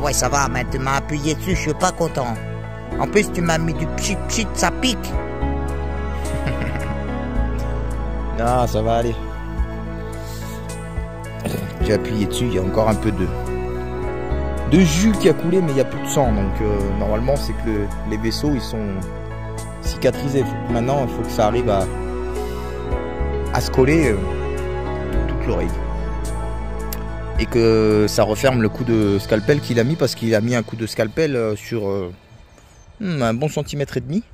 Ouais, ça va, mais tu m'as appuyé dessus, je suis pas content. En plus, tu m'as mis du pchit, ça pique. Non, ça va aller. J'ai appuyé dessus, il y a encore un peu de jus qui a coulé, mais il n'y a plus de sang. Donc normalement, c'est que les vaisseaux, ils sont cicatrisé. Maintenant, il faut que ça arrive à se coller toute l'oreille. Et que ça referme le coup de scalpel qu'il a mis, parce qu'il a mis un coup de scalpel sur un bon centimètre et demi.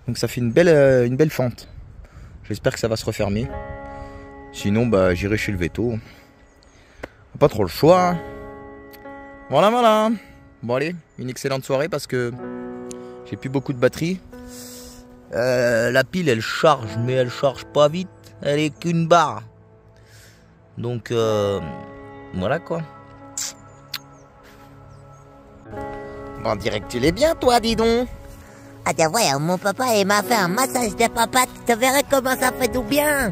Donc ça fait une belle fente. J'espère que ça va se refermer. Sinon, bah, j'irai chez le veto. Pas trop le choix. Voilà. Bon allez, une excellente soirée parce que j'ai plus beaucoup de batterie. La pile elle charge, mais elle charge pas vite. Elle est qu'une barre. Donc voilà quoi. On dirait que tu l'es bien toi, dis donc. Ah tiens, ouais, mon papa il m'a fait un massage de papa. Tu te verrais comment ça fait du bien.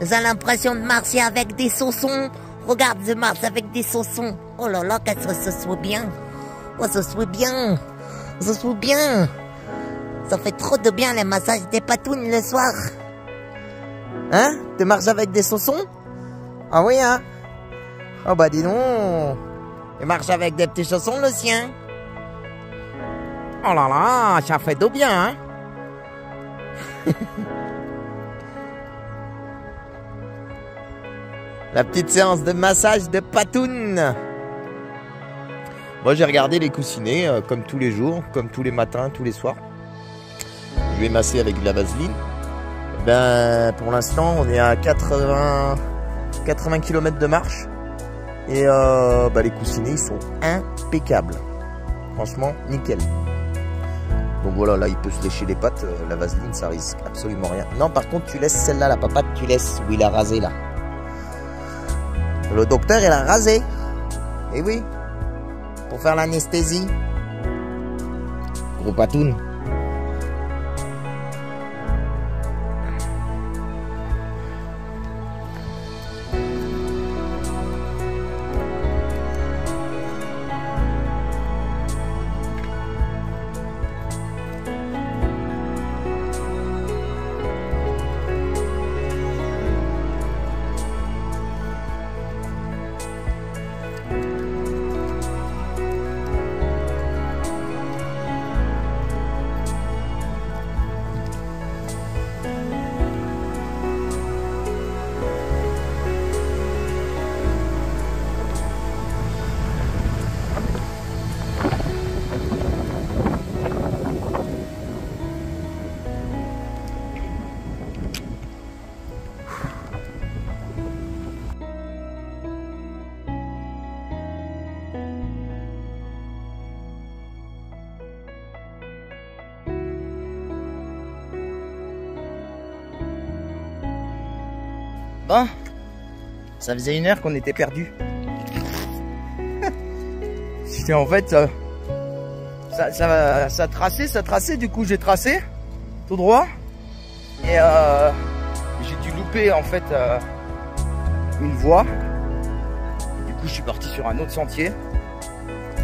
J'ai l'impression de marcher avec des saucons. Regarde, je marche avec des saucons. Oh là là, qu'est-ce que ce soit bien. Oh, ce soit bien. Ce soit bien. Ça fait trop de bien les massages des patounes le soir. Hein? Tu marches avec des saucons? Ah oui, hein? Oh bah dis donc. Il marche avec des petits chaussons le sien. Oh là là, ça fait du bien, hein? La petite séance de massage de patoune. Moi j'ai regardé les coussinets comme tous les jours, comme tous les matins, tous les soirs. Je vais masser avec de la vaseline. Ben pour l'instant on est à 80 km de marche. Et bah, les coussinets ils sont impeccables. Franchement nickel. Donc voilà, là il peut se lécher les pattes. La vaseline ça risque absolument rien. Non par contre tu laisses celle-là, la papate tu laisses où il a rasé là. Le docteur il a rasé. Et oui. Pour faire l'anesthésie. Gros patoune. Bon, ça faisait 1 heure qu'on était perdus. En fait, ça traçait, du coup j'ai tracé tout droit. Et j'ai dû louper en fait une voie. Du coup je suis parti sur un autre sentier.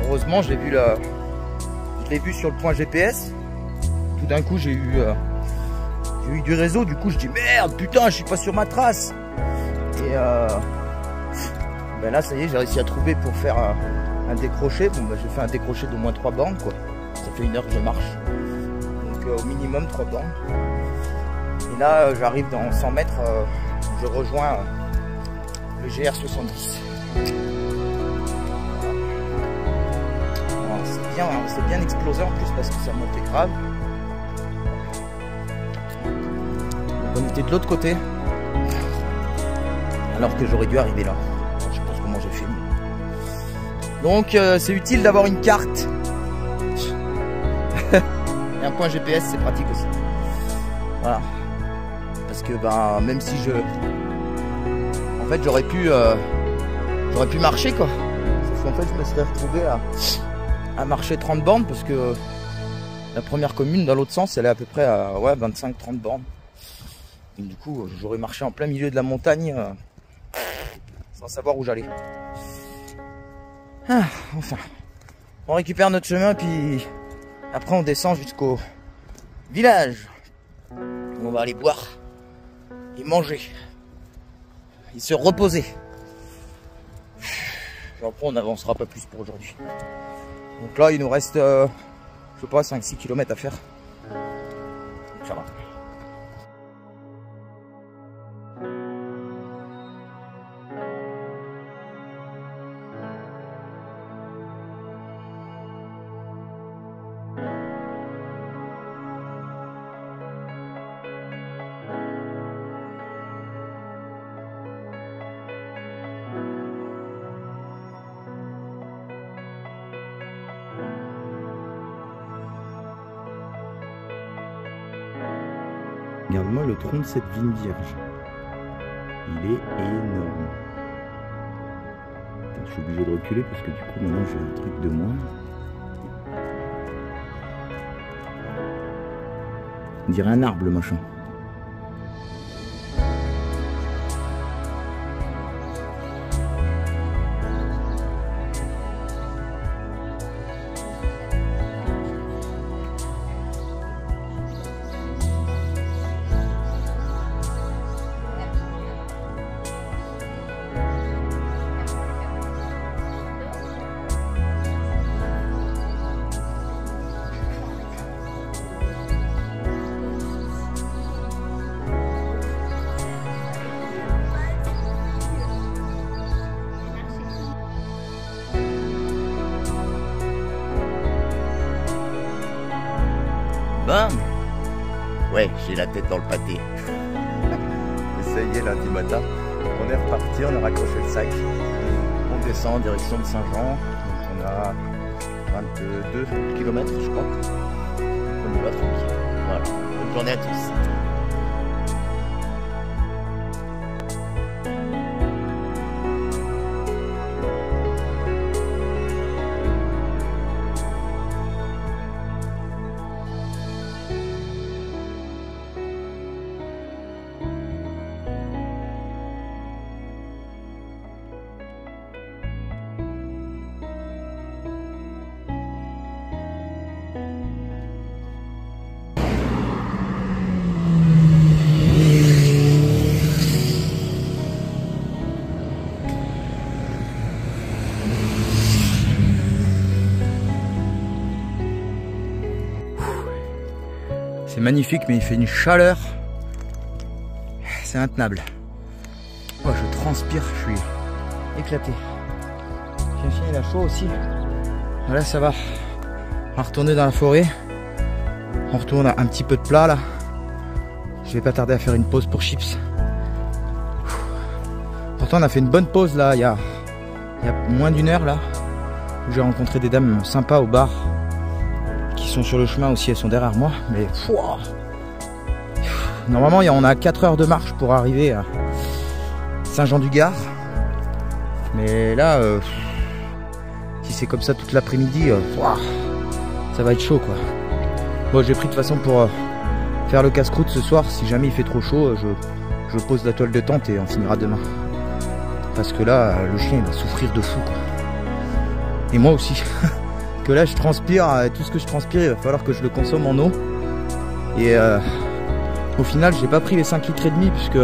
Heureusement je l'ai vu sur le point GPS. Tout d'un coup j'ai eu du réseau, du coup je dis merde, putain je suis pas sur ma trace. Et ben là ça y est, j'ai réussi à trouver pour faire un décroché. Bon ben j'ai fait un décroché d'au moins 3 bornes quoi. Ça fait 1 heure que je marche. Donc au minimum 3 bornes. Et là j'arrive dans 100 mètres, je rejoins le GR70. C'est bien explosé en plus parce que ça montait grave. On était de l'autre côté. Alors que j'aurais dû arriver là. Je sais pas comment j'ai fait. Donc c'est utile d'avoir une carte. Et un point GPS c'est pratique aussi. Voilà. Parce que ben même si en fait j'aurais pu marcher quoi. Sauf qu'en fait je me serais retrouvé à marcher 30 bornes parce que la première commune dans l'autre sens elle est à peu près à 25-30 bornes. Et du coup j'aurais marché en plein milieu de la montagne sans savoir où j'allais. Enfin, on récupère notre chemin puis après on descend jusqu'au village où on va aller boire et manger et se reposer. Et après on n'avancera pas plus pour aujourd'hui. Donc là il nous reste je sais pas 5-6 km à faire. tu vois. Regarde-moi le tronc de cette vigne vierge. Il est énorme. Attends, je suis obligé de reculer parce que du coup maintenant j'ai un truc de moins. On dirait un arbre le machin. Bam! Ouais, j'ai la tête dans le pâté. Et ça y est, lundi matin, on est reparti, on a raccroché le sac. On descend en direction de Saint-Jean. Donc on a 22 km, je crois. On y va tranquille. Voilà. Bonne journée à tous. C'est magnifique, mais il fait une chaleur. C'est intenable. Oh, je transpire, je suis éclaté. Tiens, il a chaud aussi. Là, ça va. On va retourner dans la forêt. On retourne à un petit peu de plat là. Je vais pas tarder à faire une pause pour chips. Pourtant, on a fait une bonne pause là, il y a moins d'une heure là, où j'ai rencontré des dames sympas au bar. Sont sur le chemin aussi, elles sont derrière moi, mais normalement on a 4 heures de marche pour arriver à Saint-Jean-du-Gard, mais là si c'est comme ça toute l'après-midi, ça va être chaud quoi. Bon, j'ai pris de toute façon pour faire le casse-croûte ce soir. Si jamais il fait trop chaud, je pose la toile de tente et on finira demain, parce que là le chien il va souffrir de fou quoi. Et moi aussi. Que là je transpire, tout ce que je transpire, il va falloir que je le consomme en eau. Et au final j'ai pas pris les 5 litres et demi, puisque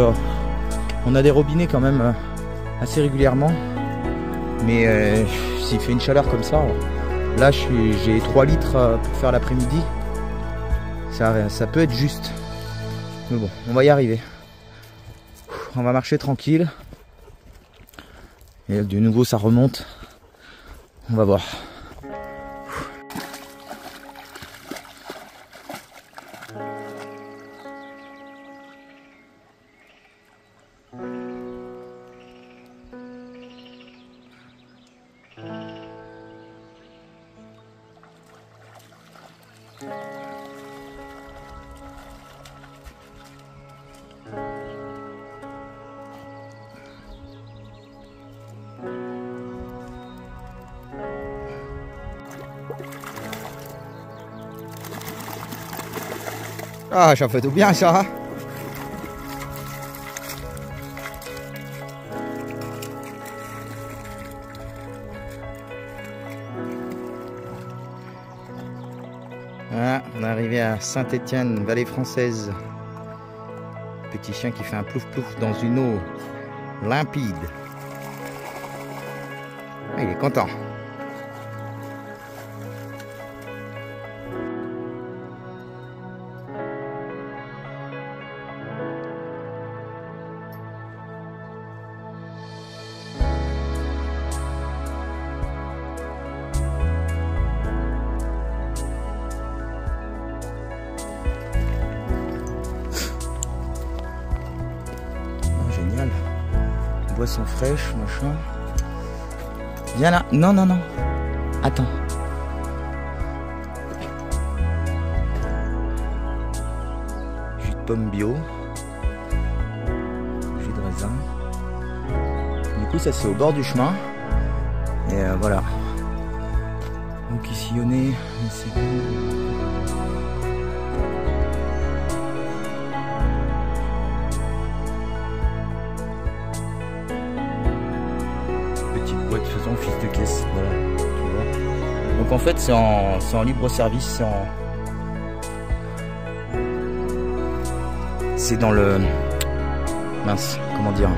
on a des robinets quand même assez régulièrement. Mais s'il fait une chaleur comme ça, là j'ai 3 litres pour faire l'après-midi. Ça peut être juste. Mais bon, on va y arriver. On va marcher tranquille. Et de nouveau ça remonte. On va voir. Ah, ça fait tout bien ça. Voilà, on est arrivé à Saint-Étienne, vallée française. Petit chien qui fait un plouf plouf dans une eau limpide. Ah, il est content. génial. Boisson fraîche, machin. Viens là. Non, non, non. Attends. Jus de pomme bio. Jus de raisin. Du coup, ça c'est au bord du chemin. Et voilà. Donc ici on est. Petite boîte faisant office de caisse. Voilà. Tu vois. Donc en fait c'est en libre service. C'est dans le. Mince, comment dire.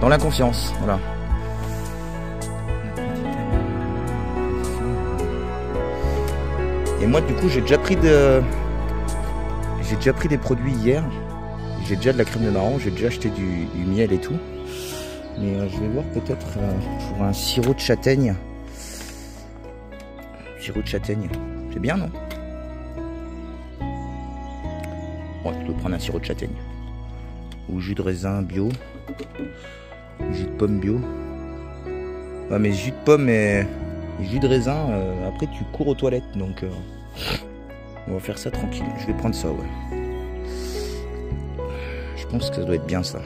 Dans la confiance. Voilà. Et moi du coup j'ai déjà pris des produits hier. J'ai déjà de la crème de marron, j'ai déjà acheté du miel et tout. Mais je vais voir peut-être pour un sirop de châtaigne. Sirop de châtaigne, c'est bien non? Ouais, je peux prendre un sirop de châtaigne. Ou jus de raisin bio. Jus de pomme bio. Ouais mais jus de pomme et jus de raisin, après tu cours aux toilettes, donc on va faire ça tranquille. Je vais prendre ça, ouais. Je pense que ça doit être bien ça.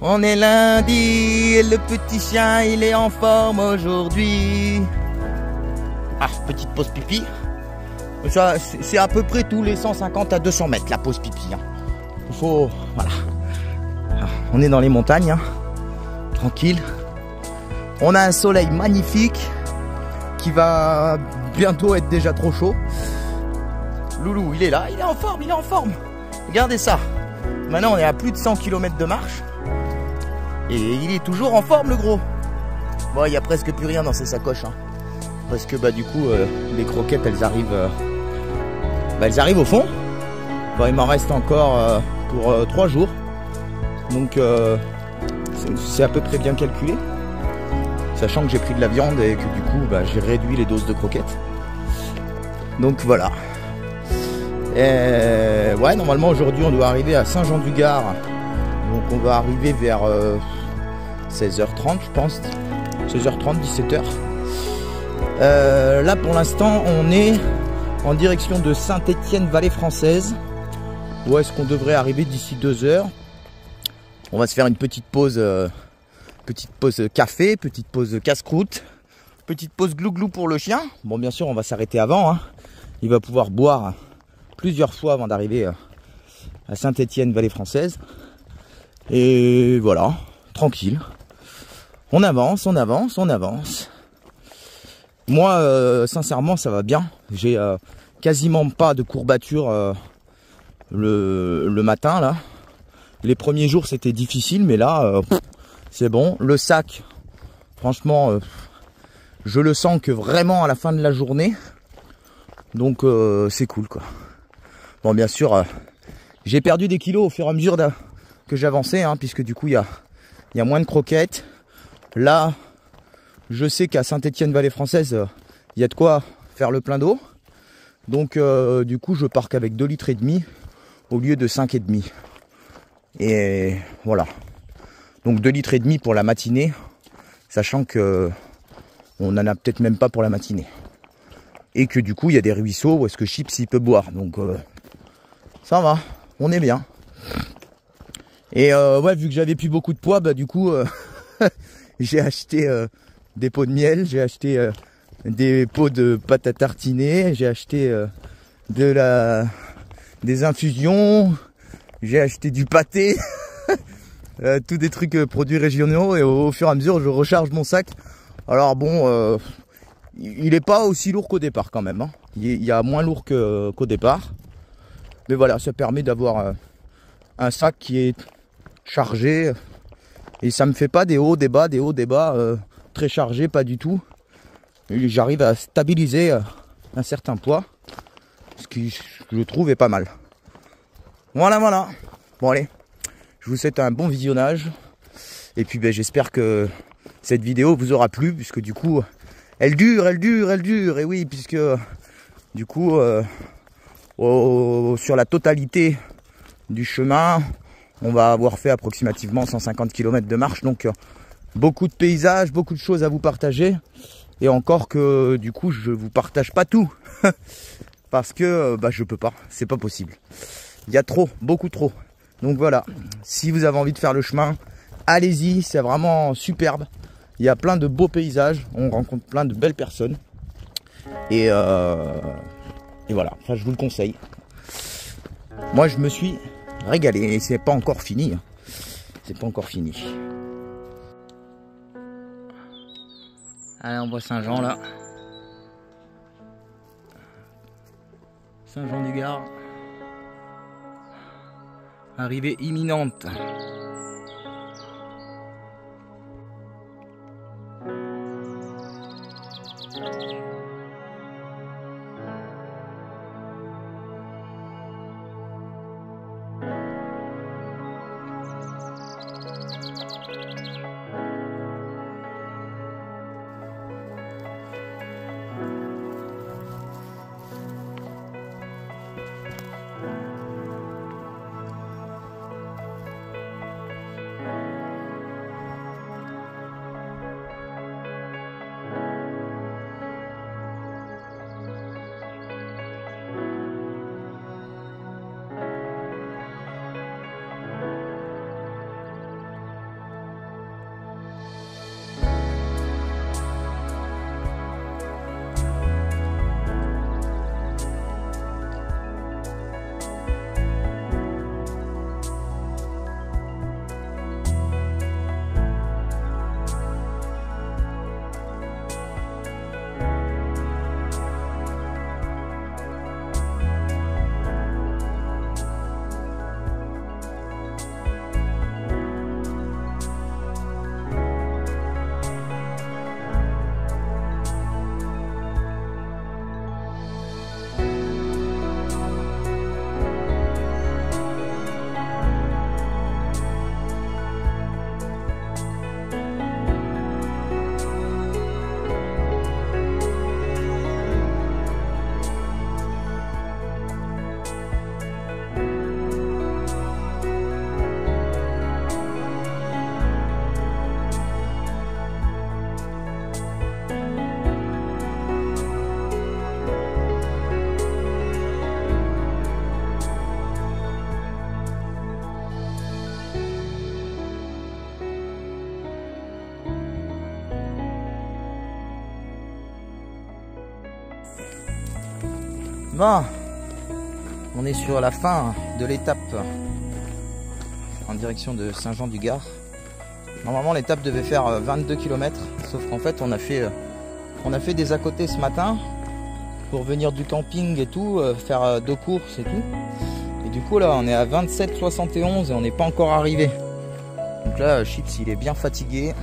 On est lundi et le petit chien il est en forme aujourd'hui. Ah, petite pause pipi. Ça c'est à peu près tous les 150 à 200 mètres la pause pipi. Hein. Il faut, voilà. Ah, on est dans les montagnes. Hein. Tranquille. On a un soleil magnifique qui va bientôt être déjà trop chaud. Loulou, il est là, il est en forme, il est en forme. Regardez ça. Maintenant, on est à plus de 100 km de marche. Et il est toujours en forme, le gros. Bon, il n'y a presque plus rien dans ses sacoches. Hein. Parce que bah, du coup, les croquettes, elles arrivent au fond. Bon, il m'en reste encore pour 3 jours. Donc, c'est à peu près bien calculé, sachant que j'ai pris de la viande et que du coup bah, j'ai réduit les doses de croquettes. Donc voilà. Et ouais, normalement aujourd'hui on doit arriver à Saint-Jean-du-Gard. Donc on va arriver vers 16h30 je pense. 16h30, 17h. Là pour l'instant on est en direction de Saint-Étienne-Vallée Française. Où est-ce qu'on devrait arriver d'ici 2 heures? On va se faire une petite pause café, petite pause casse-croûte, petite pause glou-glou pour le chien. Bon, bien sûr, on va s'arrêter avant. Hein. Il va pouvoir boire plusieurs fois avant d'arriver à Saint-Étienne, Vallée Française. Et voilà, tranquille. On avance, on avance, on avance. Moi, sincèrement, ça va bien. J'ai quasiment pas de courbatures le matin, là. Les premiers jours c'était difficile, mais là c'est bon. Le sac, franchement, je le sens que vraiment à la fin de la journée. Donc c'est cool quoi. Bon, bien sûr, j'ai perdu des kilos au fur et à mesure que j'avançais, hein, puisque du coup il y a moins de croquettes. Là, je sais qu'à Saint-Étienne-Vallée Française, il y a de quoi faire le plein d'eau. Donc du coup je pars qu'avec 2,5 litres au lieu de 5,5. Et voilà. Donc 2,5 litres pour la matinée, sachant que on n'en a peut-être même pas pour la matinée. Et que du coup il y a des ruisseaux où est-ce que Chips il peut boire. Donc ça va, on est bien. Et ouais, vu que j'avais plus beaucoup de poids, bah du coup j'ai acheté des pots de miel, j'ai acheté des pots de pâte à tartiner, j'ai acheté des infusions. J'ai acheté du pâté, tous des trucs produits régionaux, et au fur et à mesure je recharge mon sac. Alors bon, il est pas aussi lourd qu'au départ quand même. Hein. Il y a moins lourd qu'au départ. Mais voilà, ça permet d'avoir un sac qui est chargé. Et ça me fait pas des hauts, des bas, très chargé, pas du tout. J'arrive à stabiliser un certain poids, ce qui je trouve est pas mal. Voilà, voilà. Bon allez, je vous souhaite un bon visionnage. Et puis ben, j'espère que cette vidéo vous aura plu, puisque du coup, elle dure. Et oui, puisque du coup, sur la totalité du chemin. On va avoir fait approximativement 150 km de marche, donc beaucoup de paysages, beaucoup de choses à vous partager. Et encore que du coup je vous partage pas tout parce que je peux pas, c'est pas possible. Il y a trop, beaucoup trop. Donc voilà, si vous avez envie de faire le chemin, allez-y, c'est vraiment superbe. Il y a plein de beaux paysages, on rencontre plein de belles personnes. Et voilà, enfin je vous le conseille. Moi je me suis régalé et c'est pas encore fini. C'est pas encore fini. Allez, on voit Saint-Jean là. Saint-Jean-du-Gard. Arrivée imminente. Bon, on est sur la fin de l'étape en direction de Saint-Jean-du-Gard. Normalement l'étape devait faire 22 km, sauf qu'en fait on a fait des à côté ce matin pour venir du camping et tout, faire 2 courses et tout. Et du coup là on est à 27,71 et on n'est pas encore arrivé. Donc là Chips il est bien fatigué.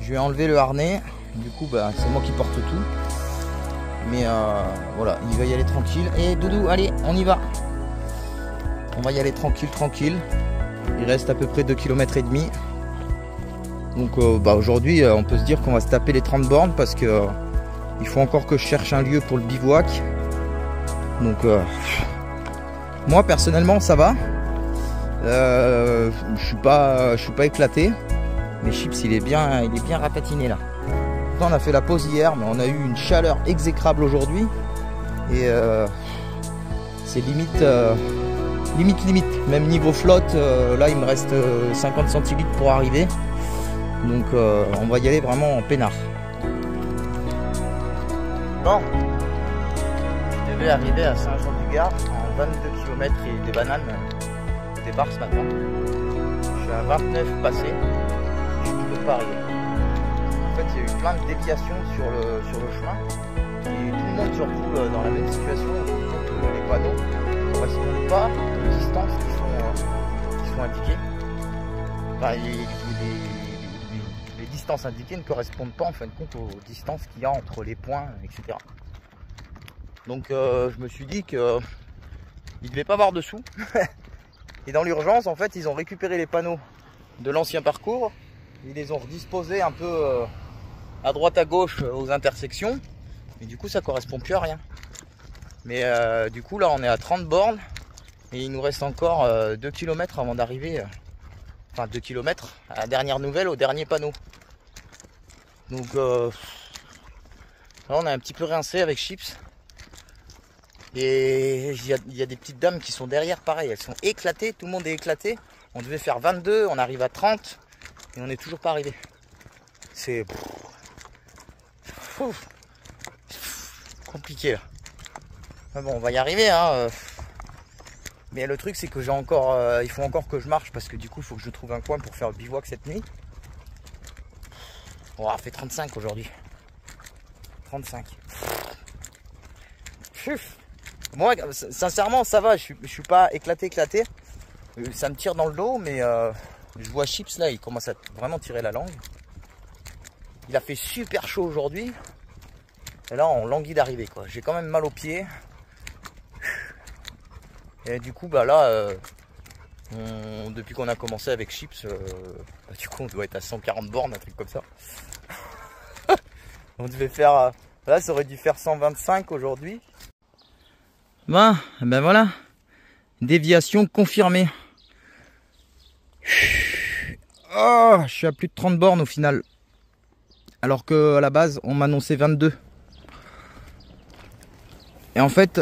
Je vais enlever le harnais, du coup c'est moi qui porte tout. Mais voilà, il va y aller tranquille. Et Doudou, allez, on y va. On va y aller tranquille. Il reste à peu près 2 km et demi. Donc aujourd'hui, on peut se dire qu'on va se taper les 30 bornes parce que il faut encore que je cherche un lieu pour le bivouac. Donc moi personnellement ça va. Je suis pas éclaté. Mais Chips il est bien ratatiné là. On a fait la pause hier, mais on a eu une chaleur exécrable aujourd'hui. Et c'est limite. Même niveau flotte, là il me reste 50 centilitres pour arriver. Donc on va y aller vraiment en peinard. Bon, je devais arriver à Saint-Jean-du-Gard en 22 km et des bananes au départ ce matin. Je suis à 29 passé, je ne peux pas arriver. En fait, il y a eu plein de déviations sur le chemin et tout le monde se retrouve dans la même situation. Donc, les panneaux ne correspondent pas aux distances qui sont indiquées. Enfin, les distances indiquées ne correspondent pas en fin de compte aux distances qu'il y a entre les points, etc. Donc je me suis dit qu'il ne devait pas avoir de sous. Et dans l'urgence, en fait, ils ont récupéré les panneaux de l'ancien parcours. Ils les ont redisposés un peu à droite à gauche aux intersections. Et du coup, ça correspond plus à rien. Mais du coup, là, on est à 30 bornes. Et il nous reste encore 2 km avant d'arriver, enfin 2 km à la dernière nouvelle, au dernier panneau. Donc là on a un petit peu rincé avec Chips. Et il y a des petites dames qui sont derrière, pareil, elles sont éclatées, tout le monde est éclaté. On devait faire 22, on arrive à 30 et on n'est toujours pas arrivé. C'est compliqué là. Mais bon, on va y arriver, hein. Mais le truc c'est que j'ai encore, il faut encore que je marche parce que du coup il faut que je trouve un coin pour faire le bivouac cette nuit. On a fait 35 aujourd'hui. 35. Moi, sincèrement, ça va. Je suis pas éclaté. Ça me tire dans le dos, mais je vois Chips là, il commence à vraiment tirer la langue. Il a fait super chaud aujourd'hui. Et là, on languit d'arriver, quoi. J'ai quand même mal aux pieds. Et du coup, bah là, depuis qu'on a commencé avec Chips, du coup, on doit être à 140 bornes, un truc comme ça. On devait faire, là, ça aurait dû faire 125 aujourd'hui. Ben voilà, déviation confirmée. Oh, je suis à plus de 30 bornes au final. Alors que à la base, on m'annonçait 22. Et en fait...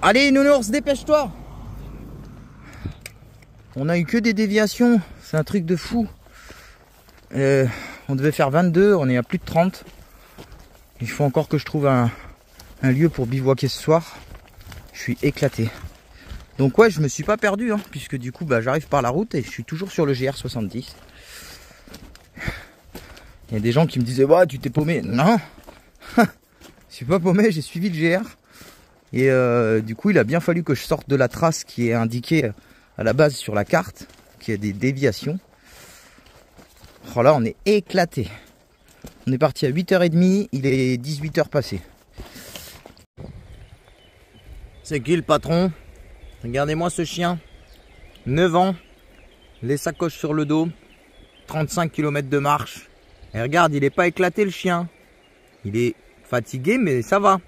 Allez, Nounours, dépêche-toi! On a eu que des déviations, c'est un truc de fou. On devait faire 22, on est à plus de 30. Il faut encore que je trouve un lieu pour bivouaquer ce soir. Je suis éclaté. Donc ouais, je me suis pas perdu, hein, puisque du coup bah, j'arrive par la route et je suis toujours sur le GR70. Il y a des gens qui me disaient ouais, tu t'es paumé. Non, je suis pas paumé, j'ai suivi le GR. Et du coup il a bien fallu que je sorte de la trace qui est indiquée à la base sur la carte, qui a des déviations. Oh là on est éclaté. On est parti à 8h30, il est 18h passé. C'est qui le patron? Regardez-moi ce chien. 9 ans, les sacoches sur le dos, 35 km de marche. Et regarde, il est pas éclaté le chien. Il est fatigué mais ça va.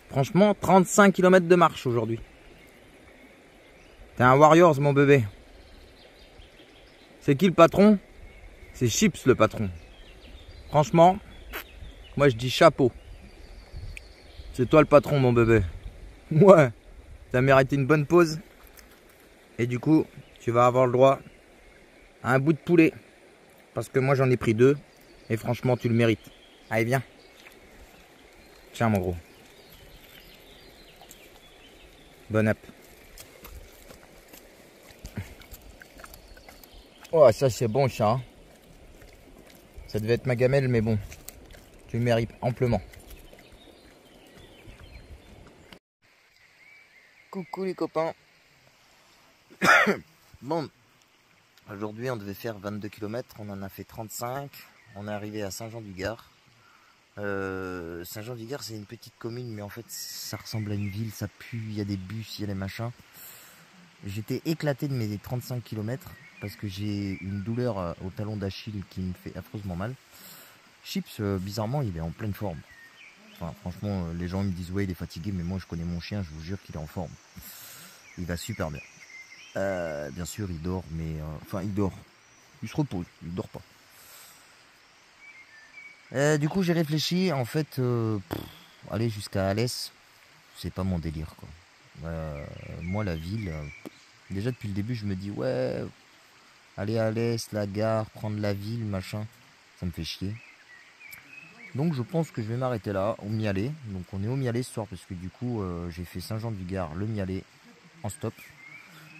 Franchement, 35 km de marche aujourd'hui. T'es un Warriors mon bébé. C'est qui le patron? C'est Chips le patron. Franchement, moi je dis chapeau. C'est toi le patron mon bébé. Ouais, t'as mérité une bonne pause. Et du coup, tu vas avoir le droit à un bout de poulet. Parce que moi j'en ai pris 2. Et franchement, tu le mérites. Allez, viens. Tiens mon gros. Bon app. Oh, ça c'est bon chat. Hein. Ça devait être ma gamelle, mais bon. Tu le mérites amplement. Coucou les copains. Bon, aujourd'hui on devait faire 22 km, on en a fait 35. On est arrivé à Saint-Jean-du-Gard. Saint-Jean-du-Gard c'est une petite commune, mais en fait ça ressemble à une ville, ça pue, il y a des bus, il y a des machins. J'étais éclaté de mes 35 km parce que j'ai une douleur au talon d'Achille qui me fait affreusement mal. Chips, bizarrement, il est en pleine forme. Enfin, franchement, les gens me disent ouais, il est fatigué, mais moi je connais mon chien, je vous jure qu'il est en forme. Il va super bien. Bien sûr, il dort, mais enfin, il dort. Il se repose, il dort pas. Du coup, j'ai réfléchi. En fait, aller jusqu'à Alès, c'est pas mon délire, quoi. Moi, la ville, déjà depuis le début, je me dis ouais, aller à Alès, la gare, prendre la ville, machin, ça me fait chier. Donc je pense que je vais m'arrêter là, au Mialet. Donc on est au Mialet ce soir parce que du coup j'ai fait Saint-Jean-du-Gard, le Mialet, en stop.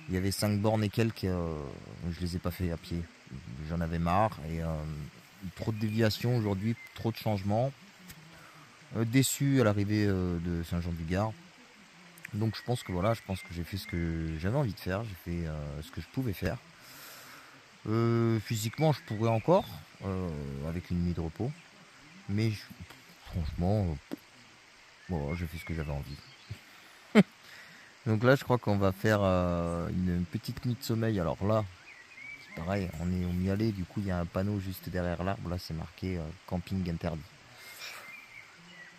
Il y avait 5 bornes et quelques, je les ai pas fait à pied. J'en avais marre et trop de déviations aujourd'hui, trop de changements. Déçu à l'arrivée de Saint-Jean-du-Gard. Donc je pense que voilà, je pense que j'ai fait ce que j'avais envie de faire, j'ai fait ce que je pouvais faire. Physiquement je pourrais encore, avec une nuit de repos. Mais franchement, bon, j'ai fait ce que j'avais envie. Donc là, je crois qu'on va faire une petite nuit de sommeil. Alors là, c'est pareil, on est au Mialet. Du coup, il y a un panneau juste derrière l'arbre. Là, c'est marqué camping interdit.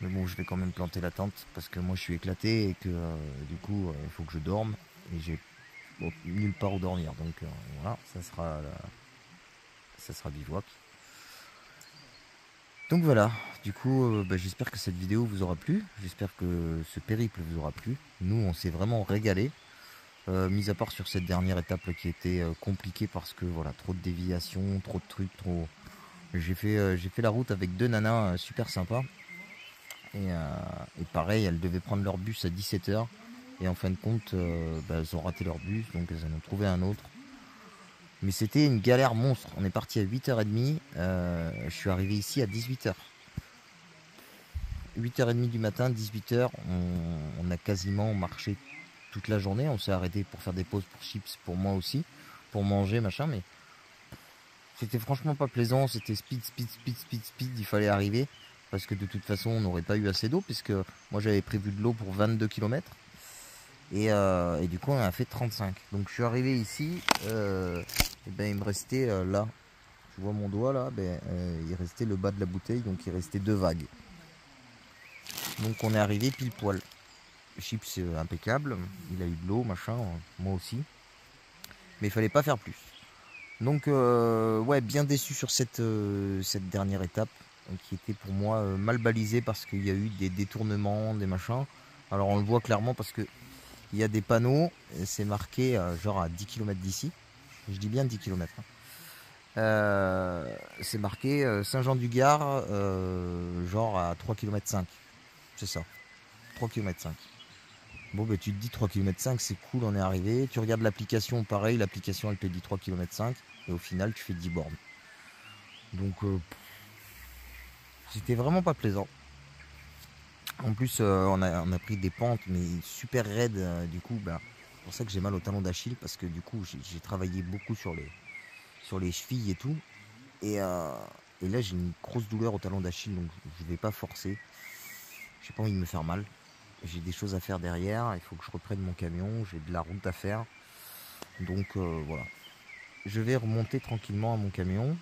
Mais bon, je vais quand même planter la tente parce que moi je suis éclaté et que du coup il faut que je dorme et j'ai nulle part où dormir. Donc voilà, ça sera bivouac. Donc voilà, du coup j'espère que cette vidéo vous aura plu. J'espère que ce périple vous aura plu. Nous on s'est vraiment régalé. Mis à part sur cette dernière étape qui était compliquée parce que voilà, trop de déviations, trop de trucs, trop. J'ai fait la route avec 2 nanas super sympas. Et pareil, elles devaient prendre leur bus à 17 h. Et en fin de compte, elles ont raté leur bus, donc elles en ont trouvé un autre. Mais c'était une galère monstre. On est parti à 8h30. Je suis arrivé ici à 18 h. 8h30 du matin, 18 h. On a quasiment marché toute la journée. On s'est arrêté pour faire des pauses pour chips, pour moi aussi, pour manger, machin. Mais c'était franchement pas plaisant. C'était speed. Il fallait arriver. Parce que de toute façon, on n'aurait pas eu assez d'eau, puisque moi j'avais prévu de l'eau pour 22 km. Et du coup, on a fait 35. Donc je suis arrivé ici, il me restait là, tu vois mon doigt là, il restait le bas de la bouteille, donc il restait 2 vagues. Donc on est arrivé pile poil. Chips c'est impeccable, il a eu de l'eau, machin, moi aussi. Mais il fallait pas faire plus. Donc ouais, bien déçu sur cette dernière étape. Qui était pour moi mal balisé parce qu'il y a eu des détournements, des machins. Alors on le voit clairement parce que il y a des panneaux, c'est marqué genre à 10 km d'ici. Je dis bien 10 km. C'est marqué Saint-Jean-du-Gard, genre à 3 km 5. C'est ça, 3 km 5. Bon tu te dis 3 km 5, c'est cool, on est arrivé. Tu regardes l'application, pareil, l'application elle te dit 3 km 5 et au final tu fais 10 bornes. Donc c'était vraiment pas plaisant. En plus, on a pris des pentes, mais super raides. Du coup, c'est pour ça que j'ai mal au talon d'Achille, parce que du coup, j'ai travaillé beaucoup sur les chevilles et tout. Et là, j'ai une grosse douleur au talon d'Achille, donc je vais pas forcer. J'ai pas envie de me faire mal. J'ai des choses à faire derrière. Il faut que je reprenne mon camion. J'ai de la route à faire. Donc voilà. Je vais remonter tranquillement à mon camion.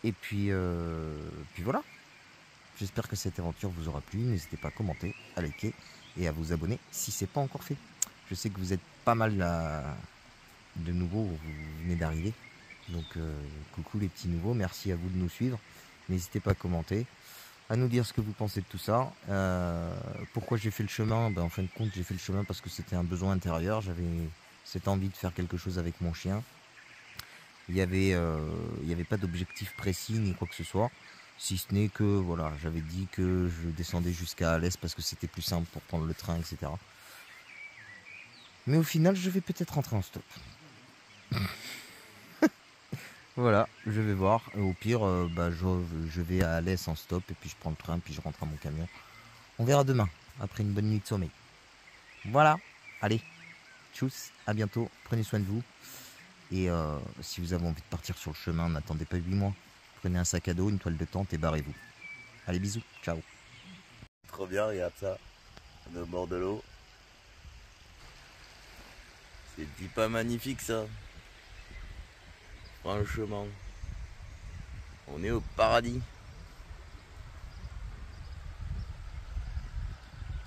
Et puis voilà. J'espère que cette aventure vous aura plu. N'hésitez pas à commenter, à liker et à vous abonner si ce n'est pas encore fait. Je sais que vous êtes pas mal là, de nouveaux, vous venez d'arriver. Donc coucou les petits nouveaux, merci à vous de nous suivre. N'hésitez pas à commenter, à nous dire ce que vous pensez de tout ça. Pourquoi j'ai fait le chemin? En fin de compte, j'ai fait le chemin parce que c'était un besoin intérieur. J'avais cette envie de faire quelque chose avec mon chien. Il n'y avait pas d'objectif précis ni quoi que ce soit. Si ce n'est que voilà, j'avais dit que je descendais jusqu'à Alès parce que c'était plus simple pour prendre le train, etc. Mais au final, je vais peut-être rentrer en stop. Voilà, je vais voir. Au pire, je vais à Alès en stop et puis je prends le train, puis je rentre à mon camion. On verra demain, après une bonne nuit de sommeil. Voilà, allez, tchuss, à bientôt, prenez soin de vous. Et si vous avez envie de partir sur le chemin, n'attendez pas 8 mois. Prenez un sac à dos, une toile de tente et barrez-vous. Allez, bisous, ciao. Trop bien, regarde ça. On est au bord de l'eau. C'est pas magnifique ça. Franchement. On est au paradis.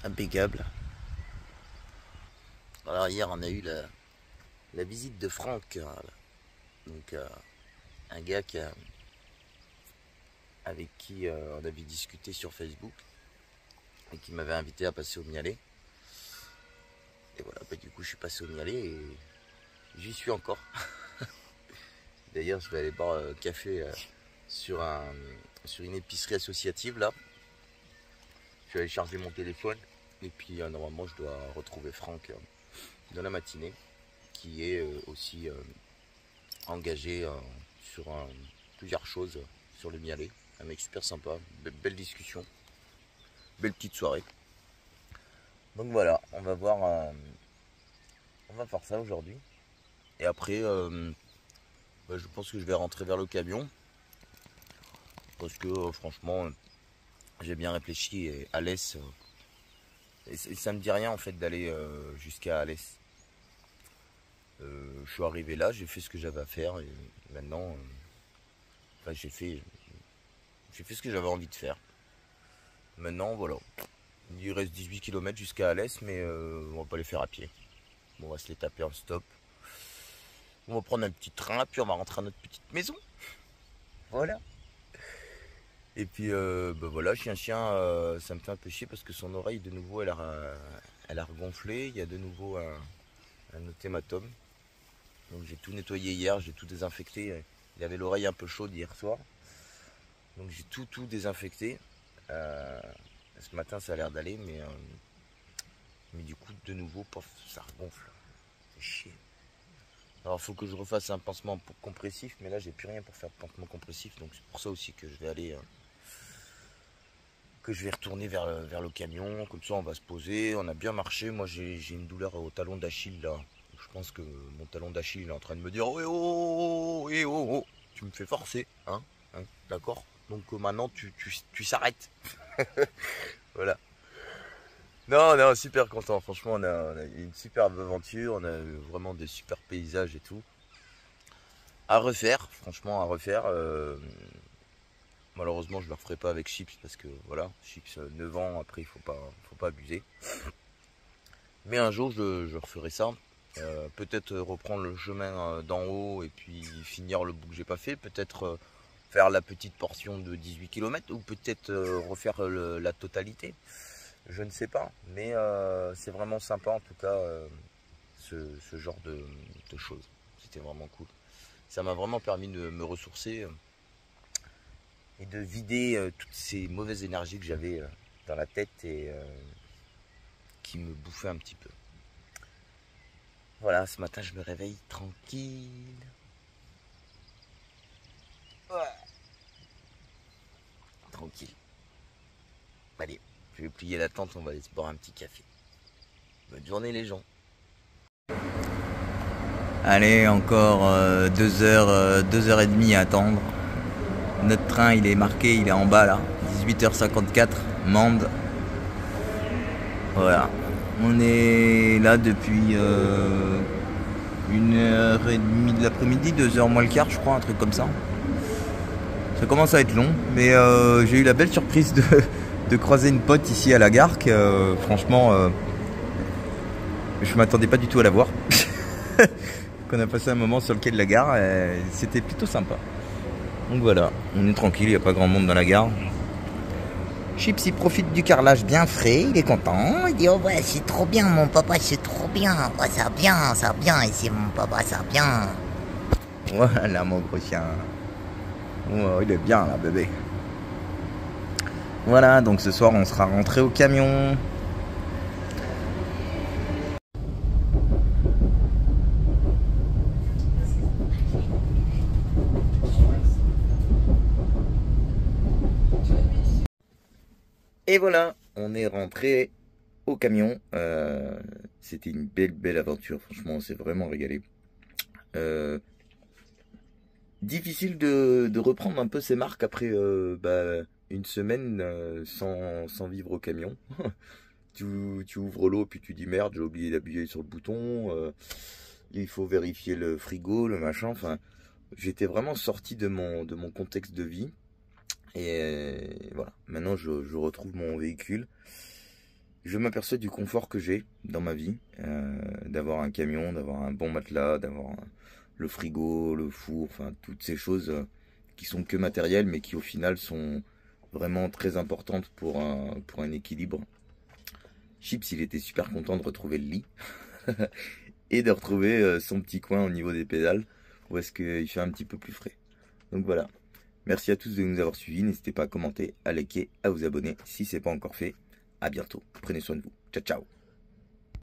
Impeccable. Alors hier on a eu la visite de Franck. Donc un gars avec qui on avait discuté sur Facebook et qui m'avait invité à passer au Mialet. Et voilà, du coup je suis passé au Mialet et j'y suis encore. D'ailleurs je vais aller boire un café sur une épicerie associative là. Je vais aller charger mon téléphone et puis normalement je dois retrouver Franck dans la matinée qui est aussi engagé sur plusieurs choses sur le Mialet. Un mec super sympa, belle discussion, belle petite soirée. Donc voilà, on va voir ça aujourd'hui. Et après, je pense que je vais rentrer vers le camion. Parce que franchement, j'ai bien réfléchi et Alès, et ça me dit rien en fait d'aller jusqu'à Alès. Je suis arrivé là, j'ai fait ce que j'avais à faire et maintenant, j'ai fait ce que j'avais envie de faire. Maintenant, voilà. Il reste 18 km jusqu'à Alès, mais on va pas les faire à pied. Bon, on va se les taper en stop. On va prendre un petit train, puis on va rentrer à notre petite maison. Voilà. Et puis, voilà, chien, ça me fait un peu chier parce que son oreille, de nouveau, elle a regonflé. Il y a de nouveau un hématome. Donc j'ai tout nettoyé hier, j'ai tout désinfecté. Il avait l'oreille un peu chaude hier soir. Donc j'ai tout désinfecté. Ce matin ça a l'air d'aller, mais du coup de nouveau pof, ça regonfle. C'est chier. Alors il faut que je refasse un pansement compressif, mais là j'ai plus rien pour faire de pansement compressif, donc c'est pour ça aussi que je vais aller retourner vers le camion. Comme ça on va se poser. On a bien marché. Moi j'ai une douleur au talon d'Achille là. Je pense que mon talon d'Achille est en train de me dire oh, oh, tu me fais forcer, hein, d'accord. Donc maintenant tu s'arrêtes. Voilà. Non, super content. Franchement, on a eu une superbe aventure. On a eu vraiment des super paysages et tout. À refaire, franchement, à refaire. Malheureusement, je ne le referai pas avec Chips parce que voilà, Chips 9 ans, après, il faut pas abuser. Mais un jour, je referai ça. Peut-être reprendre le chemin d'en haut et puis finir le bout que j'ai pas fait. Peut-être faire la petite portion de 18 km ou peut-être refaire la totalité. Je ne sais pas, mais c'est vraiment sympa en tout cas ce genre de choses. C'était vraiment cool. Ça m'a vraiment permis de me ressourcer et de vider toutes ces mauvaises énergies que j'avais dans la tête et qui me bouffaient un petit peu. Voilà, ce matin je me réveille tranquille. Ouais. Tranquille. Allez, je vais plier la tente, on va aller se boire un petit café. Bonne journée les gens. Allez, encore 2h30 à attendre. Notre train il est marqué, il est en bas là. 18h54, Mende. Voilà. On est là depuis 1h30 de l'après-midi, 2h moins le quart je crois, un truc comme ça. Ça commence à être long, mais j'ai eu la belle surprise de croiser une pote ici à la gare. Franchement, je m'attendais pas du tout à la voir. Qu'on a passé un moment sur le quai de la gare, c'était plutôt sympa. Donc voilà, on est tranquille, il n'y a pas grand monde dans la gare. Chips il profite du carrelage bien frais, il est content. Il dit oh ouais c'est trop bien mon papa, c'est trop bien. Oh, ça bien ici mon papa, ça bien. Voilà mon gros chien. Oh, il est bien là bébé. Voilà, donc ce soir on sera rentré au camion. Et voilà, on est rentré au camion. C'était une belle aventure, franchement, on s'est vraiment régalé. Difficile de reprendre un peu ses marques après une semaine sans vivre au camion. tu ouvres l'eau puis tu dis merde, j'ai oublié d'appuyer sur le bouton. Il faut vérifier le frigo, le machin. Enfin, j'étais vraiment sorti de mon contexte de vie. Et voilà, maintenant je retrouve mon véhicule. Je m'aperçois du confort que j'ai dans ma vie, d'avoir un camion, d'avoir un bon matelas, d'avoir le frigo, le four, enfin toutes ces choses qui sont que matérielles mais qui au final sont vraiment très importantes pour un équilibre. Chips il était super content de retrouver le lit et de retrouver son petit coin au niveau des pédales où est-ce qu'il fait un petit peu plus frais. Donc voilà. Merci à tous de nous avoir suivis. N'hésitez pas à commenter, à liker, à vous abonner si ce n'est pas encore fait. À bientôt. Prenez soin de vous. Ciao, ciao.